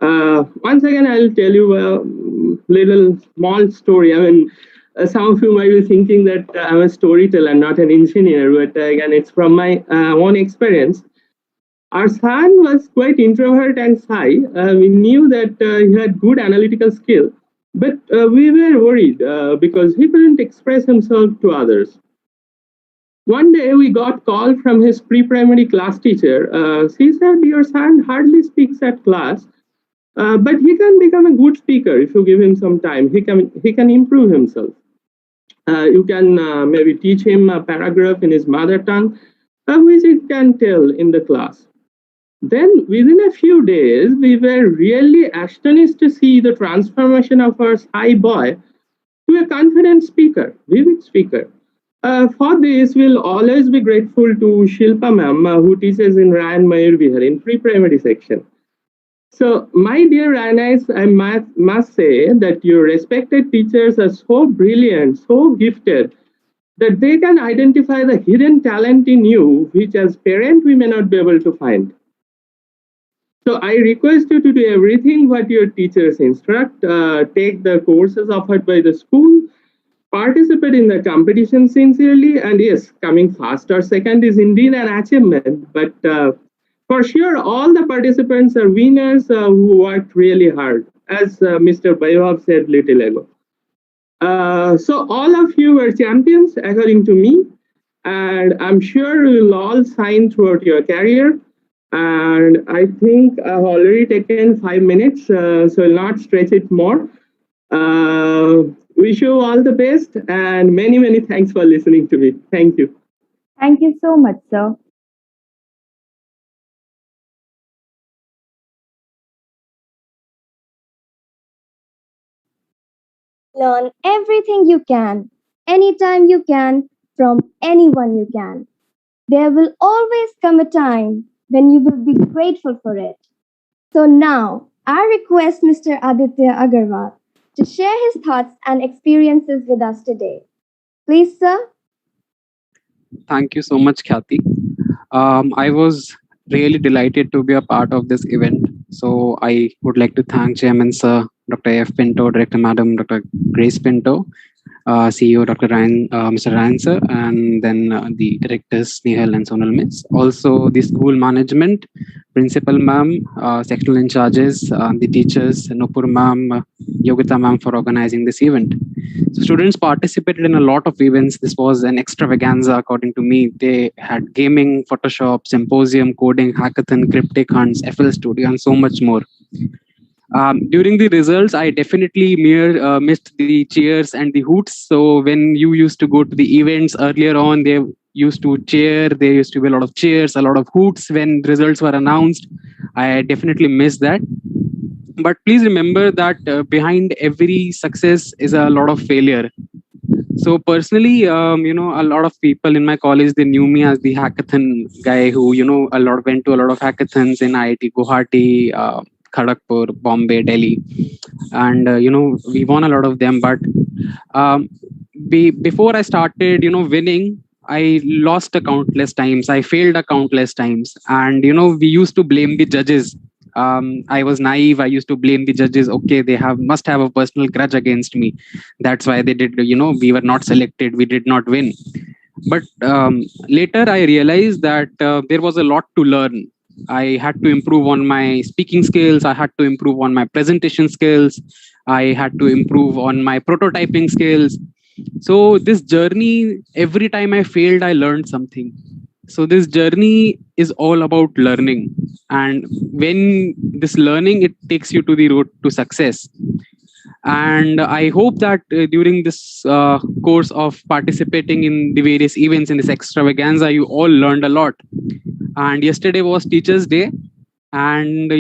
Once again, I'll tell you a little small story. I mean, some of you might be thinking that I'm a storyteller, not an engineer, but again, it's from my own experience. Our son was quite introvert and shy. We knew that he had good analytical skill, but we were worried because he couldn't express himself to others. One day we got call from his pre-primary class teacher. She said, "Your son hardly speaks at class, but he can become a good speaker if you give him some time. He can improve himself. You can maybe teach him a paragraph in his mother tongue, which he can tell in the class." Then within a few days, we were really astonished to see the transformation of our shy boy to a confident speaker, vivid speaker. For this, we'll always be grateful to Shilpa ma'am, who teaches in RAN Mayur Vihar in pre-primary section. So, my dear Ranis, I must say that your respected teachers are so brilliant, so gifted, that they can identify the hidden talent in you, which as parent we may not be able to find. So I request you to do everything what your teachers instruct, take the courses offered by the school, participate in the competition sincerely, and yes, coming first or second is indeed an achievement, but for sure, all the participants are winners who worked really hard, as Mr. Vaibhav said little ago. So all of you are champions, according to me, and I'm sure you will all shine throughout your career. And I think I've already taken 5 minutes, so I'll not stretch it more. Wish you all the best, and many, many thanks for listening to me. Thank you. Thank you so much, sir. Learn everything you can, anytime you can, from anyone you can. There will always come a time when you will be grateful for it. So now I request Mr. Aditya Agarwal to share his thoughts and experiences with us today. Please, sir. Thank you so much, Khyati. I was really delighted to be a part of this event. So I would like to thank Chairman Sir, Dr. F. Pinto, Director Madam, Dr. Grace Pinto, CEO Dr. Mr. Ryan sir, and then the directors Nehal and Sonal Miss. Also the school management, principal ma'am, sectional in charges, the teachers, Nupur ma'am, Yogita ma'am for organizing this event. So students participated in a lot of events. This was an extravaganza according to me. They had gaming, Photoshop, symposium, coding, hackathon, cryptic hunts, FL Studio, and so much more. During the results, I definitely missed the cheers and the hoots. So when you used to go to the events earlier on, they used to cheer. There used to be a lot of cheers, a lot of hoots when results were announced. I definitely missed that. But please remember that behind every success is a lot of failure. So personally, a lot of people in my college, they knew me as the hackathon guy who, went to a lot of hackathons in IIT Guwahati, Kharagpur, Bombay, Delhi, and we won a lot of them. But um, before I started, winning, I lost a countless times. I failed a countless times, and we used to blame the judges. I was naive. I used to blame the judges. Okay, they must have a personal grudge against me. That's why they did. We were not selected. We did not win. But later I realized that there was a lot to learn. I had to improve on my speaking skills. I had to improve on my presentation skills. I had to improve on my prototyping skills. So this journey, every time I failed, I learned something. So this journey is all about learning. And when this learning, it takes you to the road to success. And I hope that during this course of participating in the various events in this extravaganza, you all learned a lot. And yesterday was Teachers Day. And,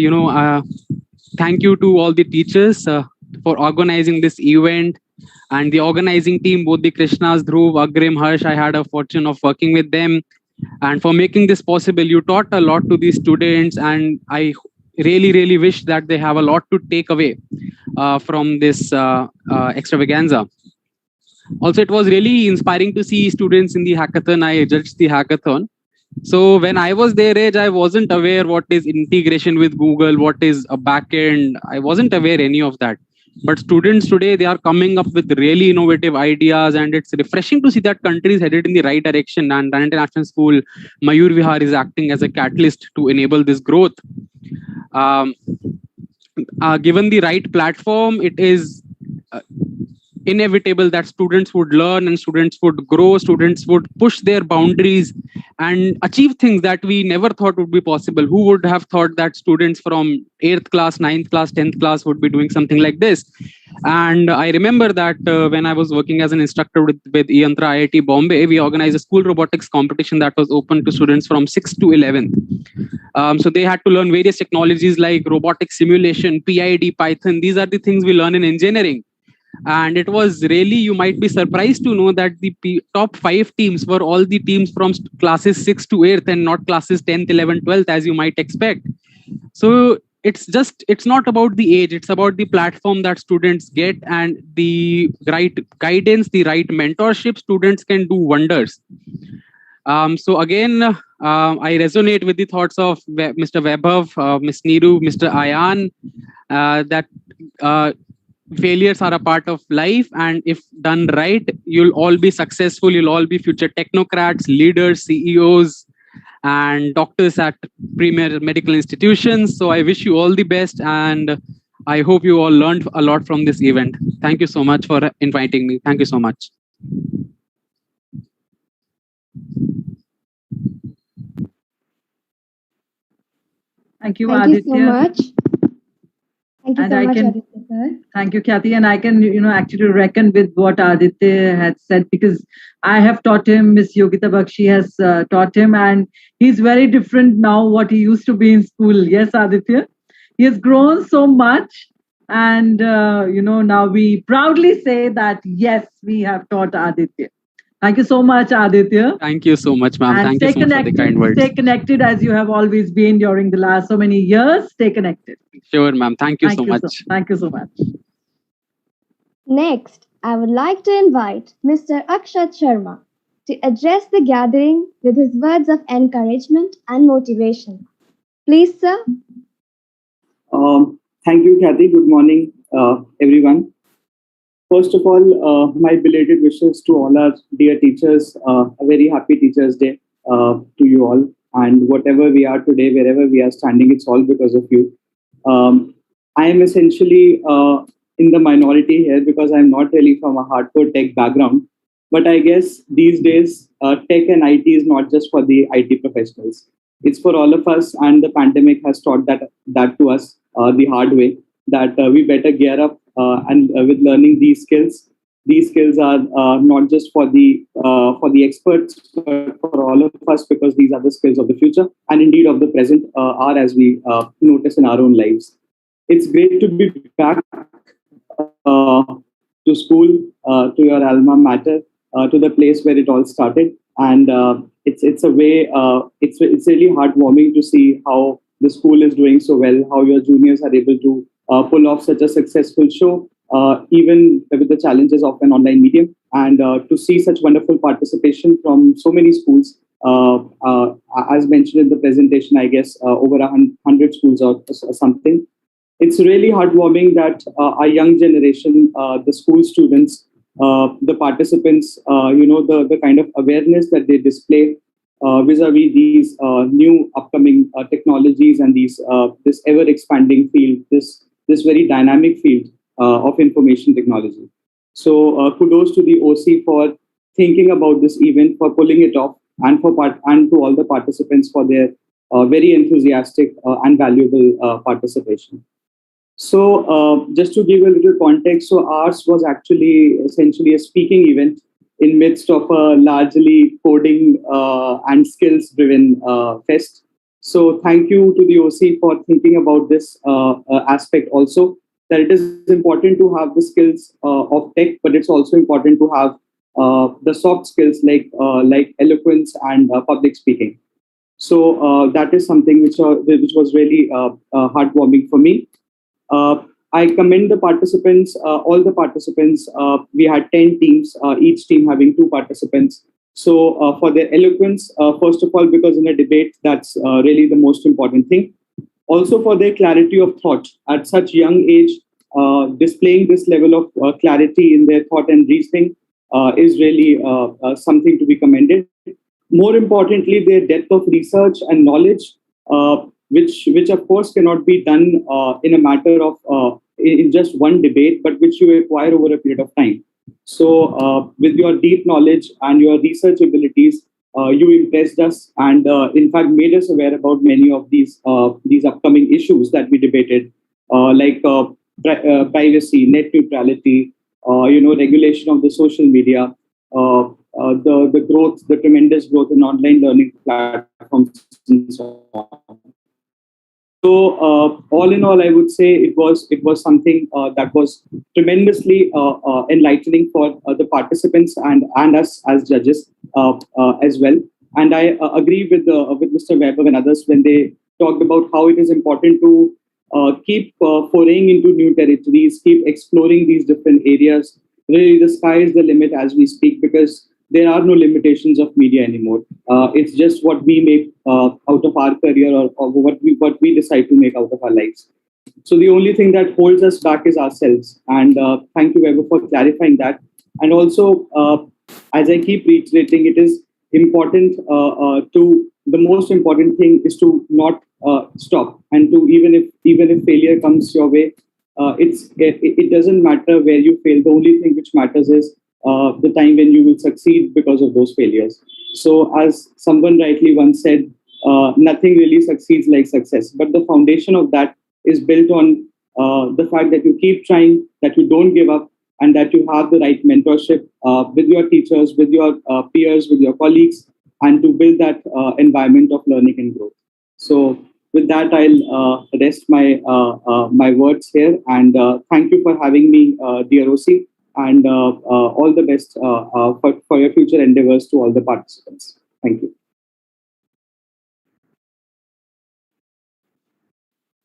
thank you to all the teachers for organizing this event. And the organizing team, both the Krishnas, Dhruv, Agrim, Harsh, I had a fortune of working with them. And for making this possible, you taught a lot to the students. And I really, really wish that they have a lot to take away from this extravaganza. Also, it was really inspiring to see students in the hackathon. I judged the hackathon. So when I was their age, I wasn't aware what is integration with Google, what is a backend. I wasn't aware any of that. But students today, they are coming up with really innovative ideas, and it's refreshing to see that country is headed in the right direction. And the international school, Mayur Vihar, is acting as a catalyst to enable this growth. Given the right platform, it is inevitable that students would learn and students would grow, students would push their boundaries and achieve things that we never thought would be possible. Who would have thought that students from 8th class, 9th class, 10th class would be doing something like this? And I remember that when I was working as an instructor with Yantra IIT Bombay, we organized a school robotics competition that was open to students from 6th to 11th. So they had to learn various technologies like robotic simulation, PID, Python. These are the things we learn in engineering. And it was really, you might be surprised to know that the top 5 teams were all the teams from classes 6 to 8th and not classes 10th, 11th, 12th, as you might expect. So it's not about the age, it's about the platform that students get and the right guidance, the right mentorship. Students can do wonders. So again, I resonate with the thoughts of Mr. Vaibhav, Ms. Neeru, Mr. Ayan, that failures are a part of life, and if done right, you'll all be successful. You'll all be future technocrats, leaders, CEOs, and doctors at premier medical institutions. So I wish you all the best, and I hope you all learned a lot from this event. Thank you so much for inviting me. Thank you so much. Thank you, Thank Aditya. you so much. Thank you And so I much, can- Aditya sir. Thank you, Khyati. And I can, actually reckon with what Aditya had said, because I have taught him, Miss Yogita Bakshi has taught him, and he's very different now what he used to be in school. Yes, Aditya? He has grown so much. And, now we proudly say that, yes, we have taught Aditya. Thank you so much, Aditya. Thank you so much, ma'am. And Thank you stay so much for the kind connected. words. Stay connected as you have always been during the last so many years. Stay connected. Sure, ma'am. Thank you so much. Thank you so much. Next, I would like to invite Mr. Akshat Sharma to address the gathering with his words of encouragement and motivation. Please, sir. Thank you, Kathy. Good morning, everyone. First of all, my belated wishes to all our dear teachers. A very happy Teachers' Day to you all. And whatever we are today, wherever we are standing, it's all because of you. I am essentially in the minority here because I'm not really from a hardcore tech background. But I guess these days, tech and IT is not just for the IT professionals. It's for all of us, and the pandemic has taught that to us the hard way. That we better gear up and with learning these skills. These skills are not just for the experts, but for all of us, because these are the skills of the future and indeed of the present, are as we notice in our own lives. It's great to be back to school, to your alma mater, to the place where it all started, and it's a way. It's really heartwarming to see how the school is doing so well, how your juniors are able to pull off such a successful show, even with the challenges of an online medium, and to see such wonderful participation from so many schools. As mentioned in the presentation, I guess over 100 schools or something. It's really heartwarming that our young generation, the school students, the participants, the kind of awareness that they display vis-a-vis these new upcoming technologies and this ever expanding field, this very dynamic field of information technology. So kudos to the OC for thinking about this event, for pulling it off, and and to all the participants for their very enthusiastic and valuable participation. So just to give a little context, so ours was actually essentially a speaking event in midst of a largely coding and skills driven fest. So thank you to the OC for thinking about this aspect also, that it is important to have the skills of tech, but it's also important to have the soft skills like eloquence and public speaking. So that is something which was really heartwarming for me. I commend the participants, all the participants. We had 10 teams, each team having 2 participants. So for their eloquence, first of all, because in a debate, that's really the most important thing. Also for their clarity of thought. At such young age, displaying this level of clarity in their thought and reasoning is really something to be commended. More importantly, their depth of research and knowledge, which of course cannot be done in a matter of in just one debate, but which you acquire over a period of time. So with your deep knowledge and your research abilities, you impressed us, and in fact made us aware about many of these upcoming issues that we debated, like privacy, net neutrality, regulation of the social media, the tremendous growth in online learning platforms, and so on. So all in all, I would say it was something that was tremendously enlightening for the participants and us as judges as well. And I agree with Mr. Weber and others when they talked about how it is important to keep foraying into new territories, keep exploring these different areas. Really, the sky is the limit as we speak, because there are no limitations of media anymore. It's just what we make out of our career, or what we decide to make out of our lives. So the only thing that holds us back is ourselves. And thank you, Weber, for clarifying that. And also, as I keep reiterating, it is important to the most important thing is to not stop, and to even if failure comes your way, it doesn't matter where you fail. The only thing which matters is the time when you will succeed because of those failures. So as someone rightly once said, nothing really succeeds like success, but the foundation of that is built on the fact that you keep trying, that you don't give up, and that you have the right mentorship with your teachers, with your peers, with your colleagues, and to build that environment of learning and growth. So with that, I'll rest my words here, and thank you for having me, dear OC, and all the best for your future endeavors to all the participants. Thank you.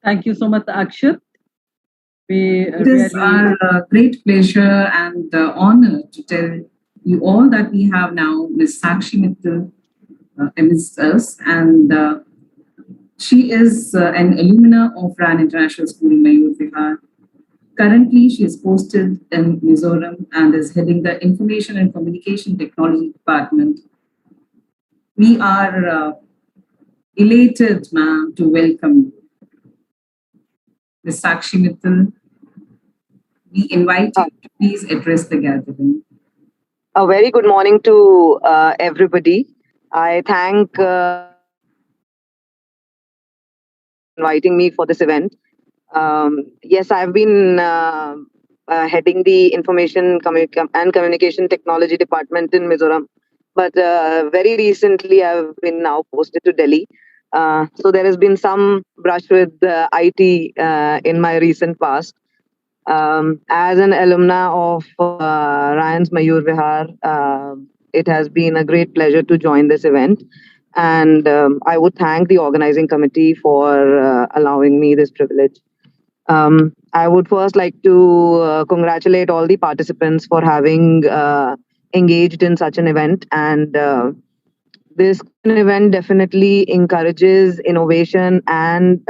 Thank you so much, Akshat. We It is our great pleasure and honor to tell you all that we have now Ms. Sakshi Mittal amidst us, and she is an alumna of RAN International School in Mayur, Vihar. Currently, she is posted in Mizoram and is heading the Information and Communication Technology Department. We are elated, ma'am, to welcome you. Ms. Sakshi Mittal, we invite you to please address the gathering. A very good morning to everybody. I thank inviting me for this event. Yes, I've been heading the and Communication Technology Department in Mizoram, but very recently I've been now posted to Delhi. So there has been some brush with IT in my recent past. As an alumna of Ryan's Mayur Vihar, it has been a great pleasure to join this event. And I would thank the organizing committee for allowing me this privilege. I would first like to congratulate all the participants for having engaged in such an event. And this event definitely encourages innovation and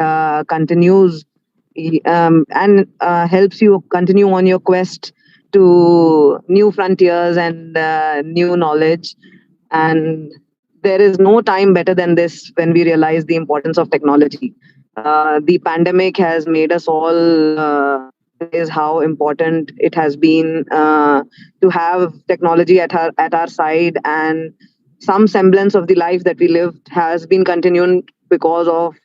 continues and helps you continue on your quest to new frontiers and new knowledge. And there is no time better than this when we realize the importance of technology. The pandemic has made us all realize how important it has been to have technology at our side, and some semblance of the life that we lived has been continued because of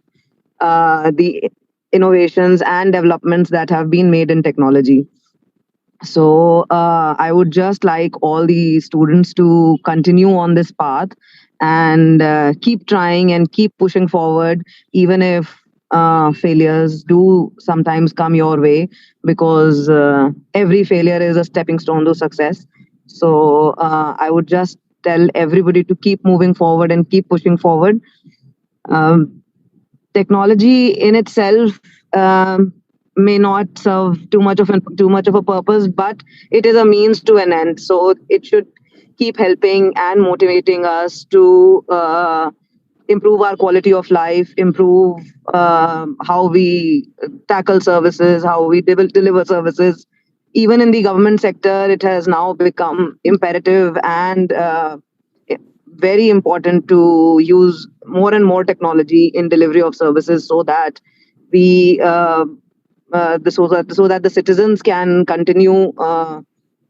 the innovations and developments that have been made in technology. So I would just like all the students to continue on this path and keep trying and keep pushing forward, even if failures do sometimes come your way, because every failure is a stepping stone to success. So I would just tell everybody to keep moving forward and keep pushing forward. Um, Technology in itself may not serve too much of a purpose, but it is a means to an end. So it should keep helping and motivating us to improve our quality of life, improve how we tackle services, how we deliver services. Even in the government sector, it has now become imperative and very important to use more and more technology in delivery of services, so that we so that the citizens can continue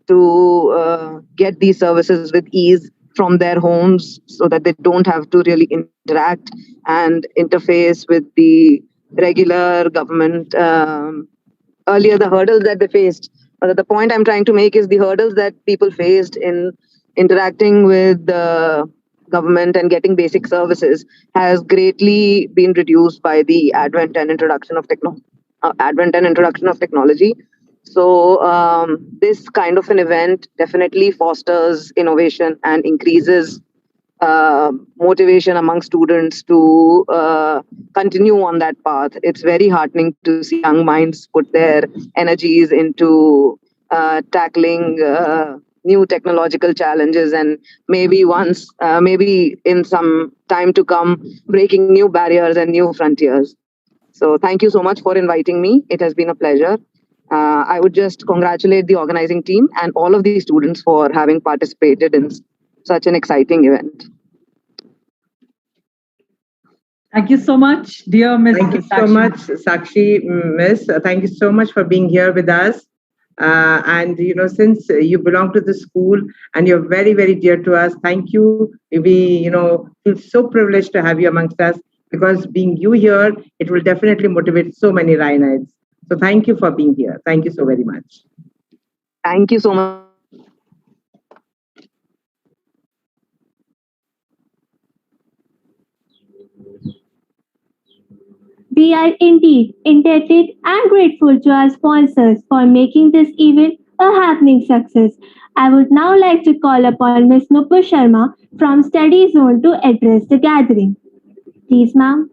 to get these services with ease from their homes, so that they don't have to really interact and interface with the regular government. Earlier, the hurdles that they faced. The point I'm trying to make is the hurdles that people faced in interacting with the government and getting basic services has greatly been reduced by the advent and introduction of technology. So this kind of an event definitely fosters innovation and increases motivation among students to continue on that path. It's very heartening to see young minds put their energies into tackling new technological challenges, and maybe in some time to come, breaking new barriers and new frontiers. So thank you so much for inviting me. It has been a pleasure. I would just congratulate the organizing team and all of the students for having participated in such an exciting event. Thank you so much, dear Miss. Thank you so much, Sakshi, Miss. Thank you so much for being here with us. And since you belong to the school and you're very, very dear to us, thank you. We, feel so privileged to have you amongst us, because being you here, it will definitely motivate so many Ryanites. So thank you for being here. Thank you so very much. Thank you so much. We are indeed indebted and grateful to our sponsors for making this event a happening success. I would now like to call upon Ms. Nupur Sharma from Study Zone to address the gathering. Please, ma'am.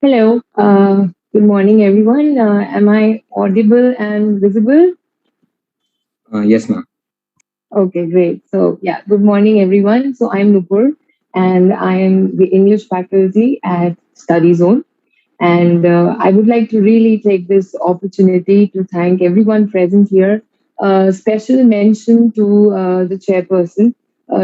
Hello, good morning, everyone. Am I audible and visible? Yes, ma'am. Okay, great. So, yeah, good morning, everyone. So, I'm Nupur, and I am the English faculty at Study Zone. And I would like to really take this opportunity to thank everyone present here. Special mention to the chairperson,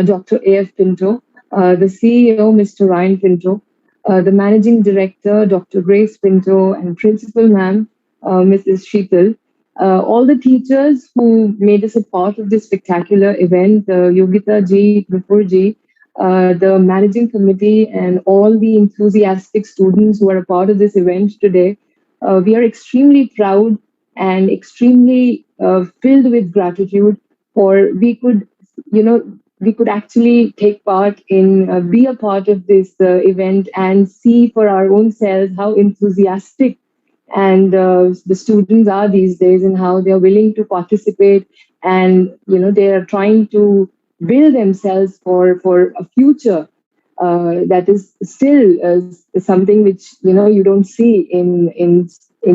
Dr. A.F. Pinto, the CEO, Mr. Ryan Pinto, the managing director, Dr. Grace Pinto, and principal ma'am, Mrs. Sheetal. All the teachers who made us a part of this spectacular event, Yogita ji, Nupur ji, the managing committee, and all the enthusiastic students who are a part of this event today. We are extremely proud and extremely filled with gratitude for we could actually take part in be a part of this event and see for our own selves how enthusiastic and the students are these days and how they are willing to participate, and they are trying to build themselves for a future that is still something which you don't see in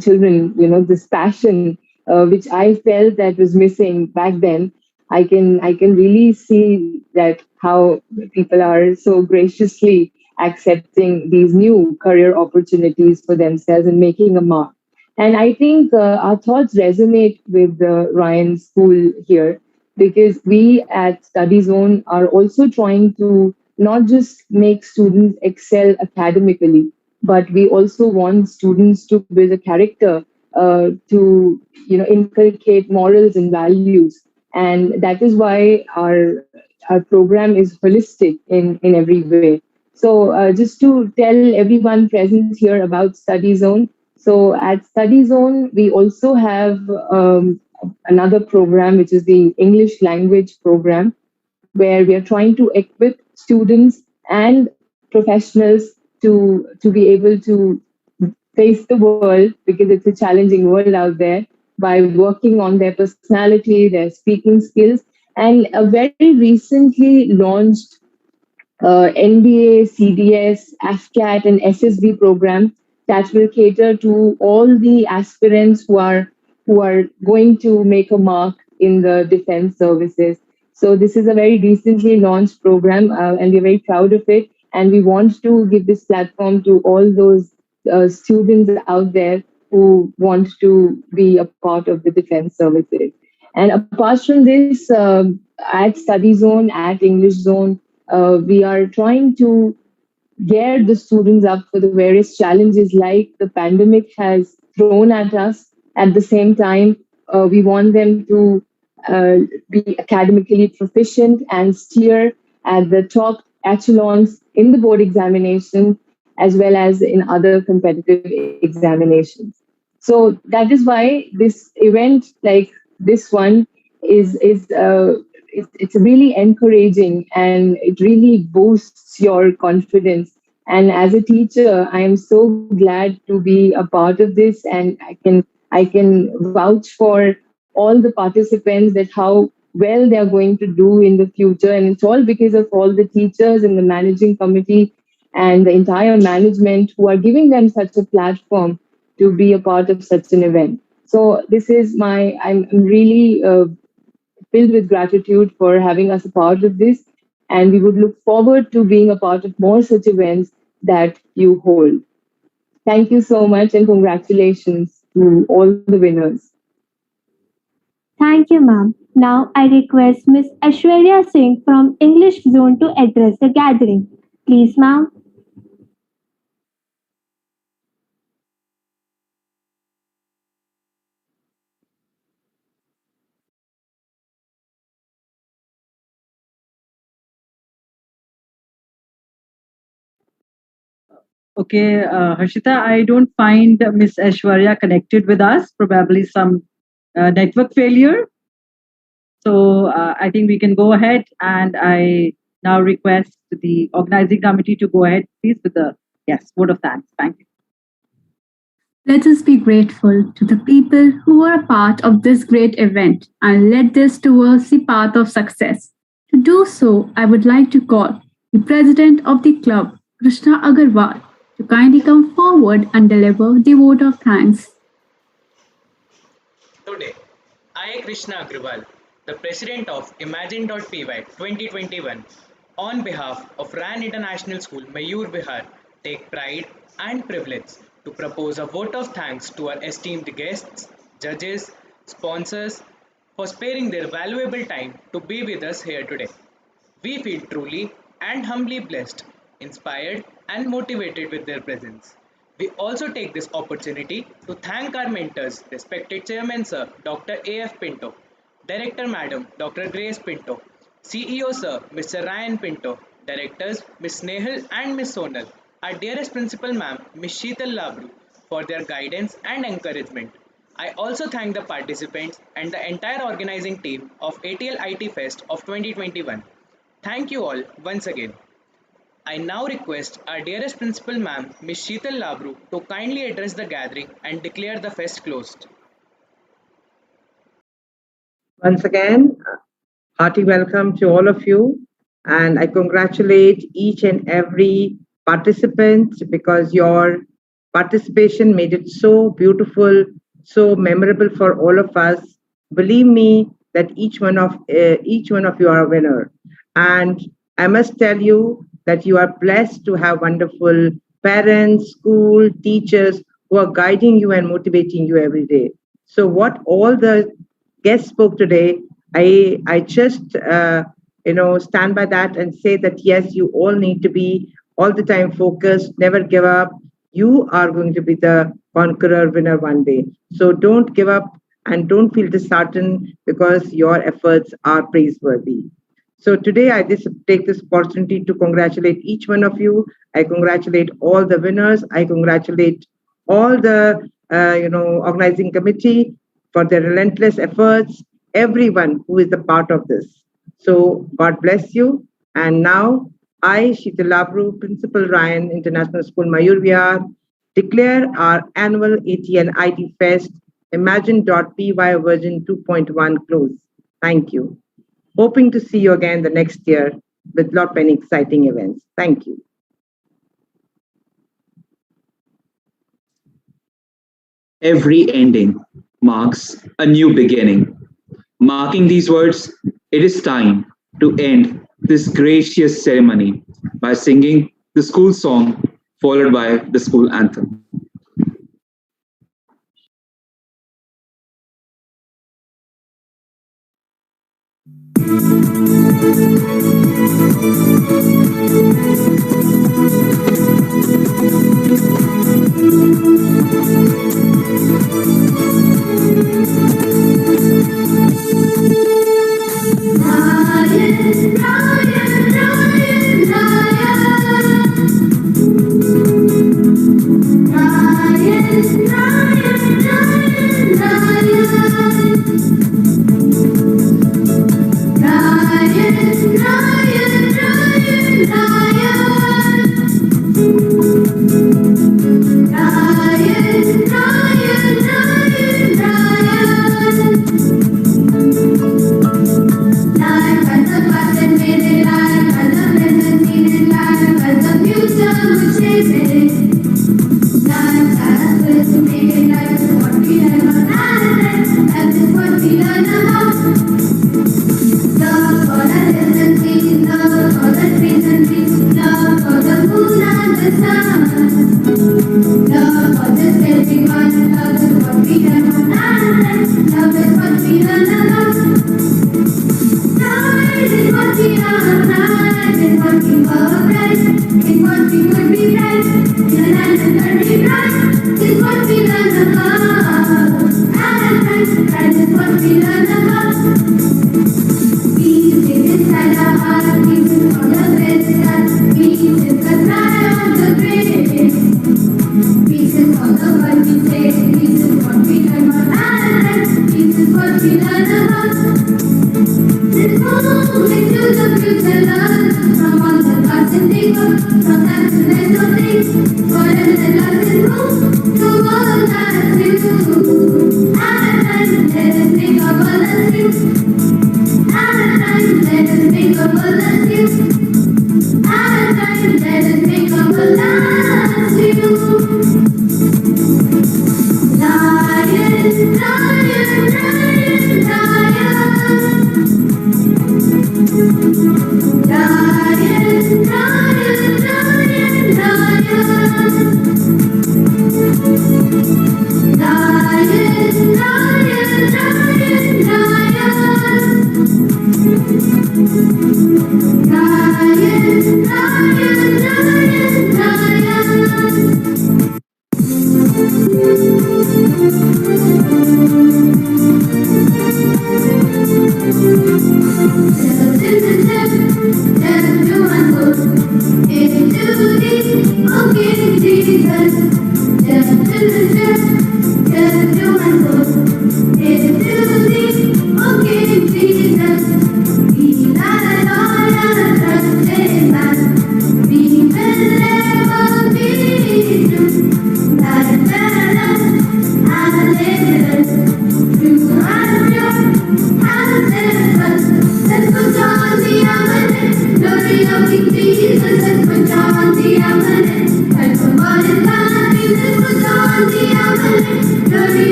children. This passion which I felt that was missing back then. I can really see that how people are so graciously accepting these new career opportunities for themselves and making a mark. And I think our thoughts resonate with Ryan's school here, because we at Study Zone are also trying to not just make students excel academically, but we also want students to build a character, to inculcate morals and values, and that is why our program is holistic in every way. So just to tell everyone present here about Study Zone. So at Study Zone, we also have another program, which is the English language program, where we are trying to equip students and professionals to be able to face the world, because it's a challenging world out there, by working on their personality, their speaking skills, and a very recently launched NBA, CDS, AFCAT, and SSB program that will cater to all the aspirants who are going to make a mark in the defense services. So this is a very recently launched program, and we're very proud of it. And we want to give this platform to all those students out there who want to be a part of the defense services. And apart from this, at Study Zone, at English Zone, we are trying to gear the students up for the various challenges like the pandemic has thrown at us. At the same time, we want them to be academically proficient and steer at the top echelons in the board examination as well as in other competitive examinations. So that is why this event like this one is really encouraging, and it really boosts your confidence. And as a teacher, I am so glad to be a part of this, and I can vouch for all the participants that how well they are going to do in the future. And it's all because of all the teachers and the managing committee and the entire management who are giving them such a platform to be a part of such an event. So this is I'm really filled with gratitude for having us a part of this, and we would look forward to being a part of more such events that you hold. Thank you so much, and congratulations to all the winners. Thank you, ma'am. Now I request Miss Ashwarya Singh from English Zone to address the gathering. Please, ma'am. Okay, Harshita, I don't find Miss Ashwarya connected with us. Probably some network failure. So I think we can go ahead, and I now request the organizing committee to go ahead, please, with the yes vote of thanks. Thank you. Let us be grateful to the people who are a part of this great event and led this towards the path of success. To do so, I would like to call the president of the club, Krishna Agarwal, to kindly come forward and deliver the vote of thanks. Today, I, Krishna Agrawal, the president of imagine.py 2021, on behalf of RAN International School, Mayur, Vihar, take pride and privilege to propose a vote of thanks to our esteemed guests, judges, sponsors for sparing their valuable time to be with us here today. We feel truly and humbly blessed, inspired, and motivated with their presence. We also take this opportunity to thank our mentors, respected Chairman Sir Dr. A.F. Pinto, Director Madam Dr. Grace Pinto, CEO Sir Mr. Ryan Pinto, Directors Ms. Snehal and Ms. Sonal, our dearest Principal Ma'am Ms. Sheetal Labru for their guidance and encouragement. I also thank the participants and the entire organizing team of ATL IT Fest of 2021. Thank you all once again. I now request our dearest Principal Ma'am, Ms. Sheetal Labru, to kindly address the gathering and declare the fest closed. Once again, hearty welcome to all of you. And I congratulate each and every participant because your participation made it so beautiful, so memorable for all of us. Believe me that each one of you are a winner. And I must tell you that you are blessed to have wonderful parents, school, teachers who are guiding you and motivating you every day. So what all the guests spoke today, I just stand by that and say that yes, you all need to be all the time focused, never give up. You are going to be the conqueror winner one day. So don't give up and don't feel disheartened because your efforts are praiseworthy. So today I just take this opportunity to congratulate each one of you. I congratulate all the winners. I congratulate all the organizing committee for their relentless efforts, everyone who is a part of this. So God bless you. And now I, Sheetal Labru, Principal Ryan International School, Mayur Vihar, declare our annual ATN IT Fest imagine.py version 2.1 close. Thank you. Hoping to see you again the next year with lot many exciting events. Thank you. Every ending marks a new beginning. Marking these words, it is time to end this gracious ceremony by singing the school song followed by the school anthem. From that to the next thing, for the last room, to all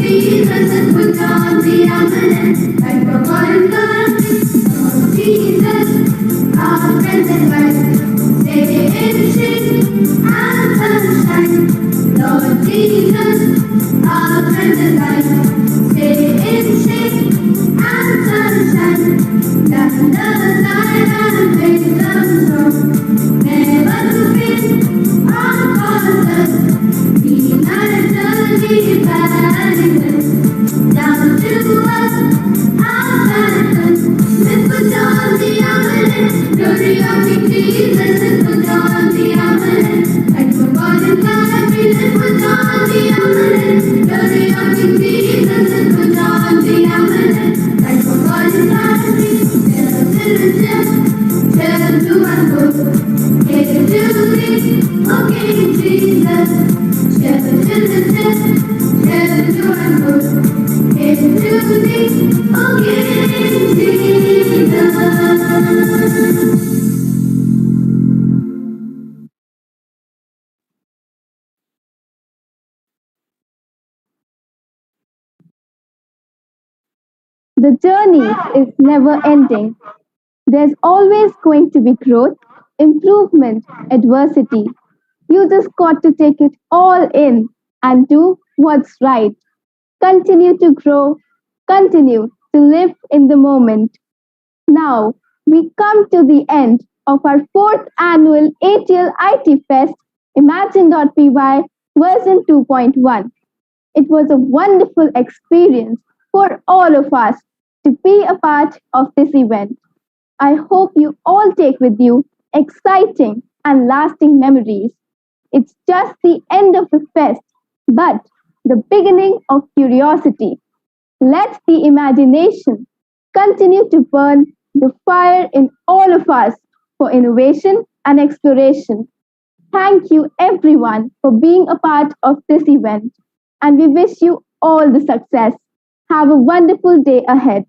Jesus, put on the armor, like a foreign Jesus, our present life, stay in shade and sunshine. Lord Jesus, our present life, stay in shade and sunshine. Stand aside and make them strong, never to fail our causes. Be eternally valid, down to us, our Father. Let's put on the armor, glory of King Jesus. Let's put on the armor, like a golden country. Let's put on the armor, glory of King Jesus. Let's put on the armor, like a golden country. Tell to and go, get to me, O King Jesus. Tell to and go, get to me, O King Jesus. The journey is never ending. There's always going to be growth, improvement, adversity. You just got to take it all in and do what's right. Continue to grow, continue to live in the moment. Now, we come to the end of our fourth annual ATL IT Fest Imagine.py version 2.1. It was a wonderful experience for all of us to be a part of this event. I hope you all take with you exciting and lasting memories. It's just the end of the fest, but the beginning of curiosity. Let the imagination continue to burn the fire in all of us for innovation and exploration. Thank you everyone for being a part of this event, and we wish you all the success. Have a wonderful day ahead.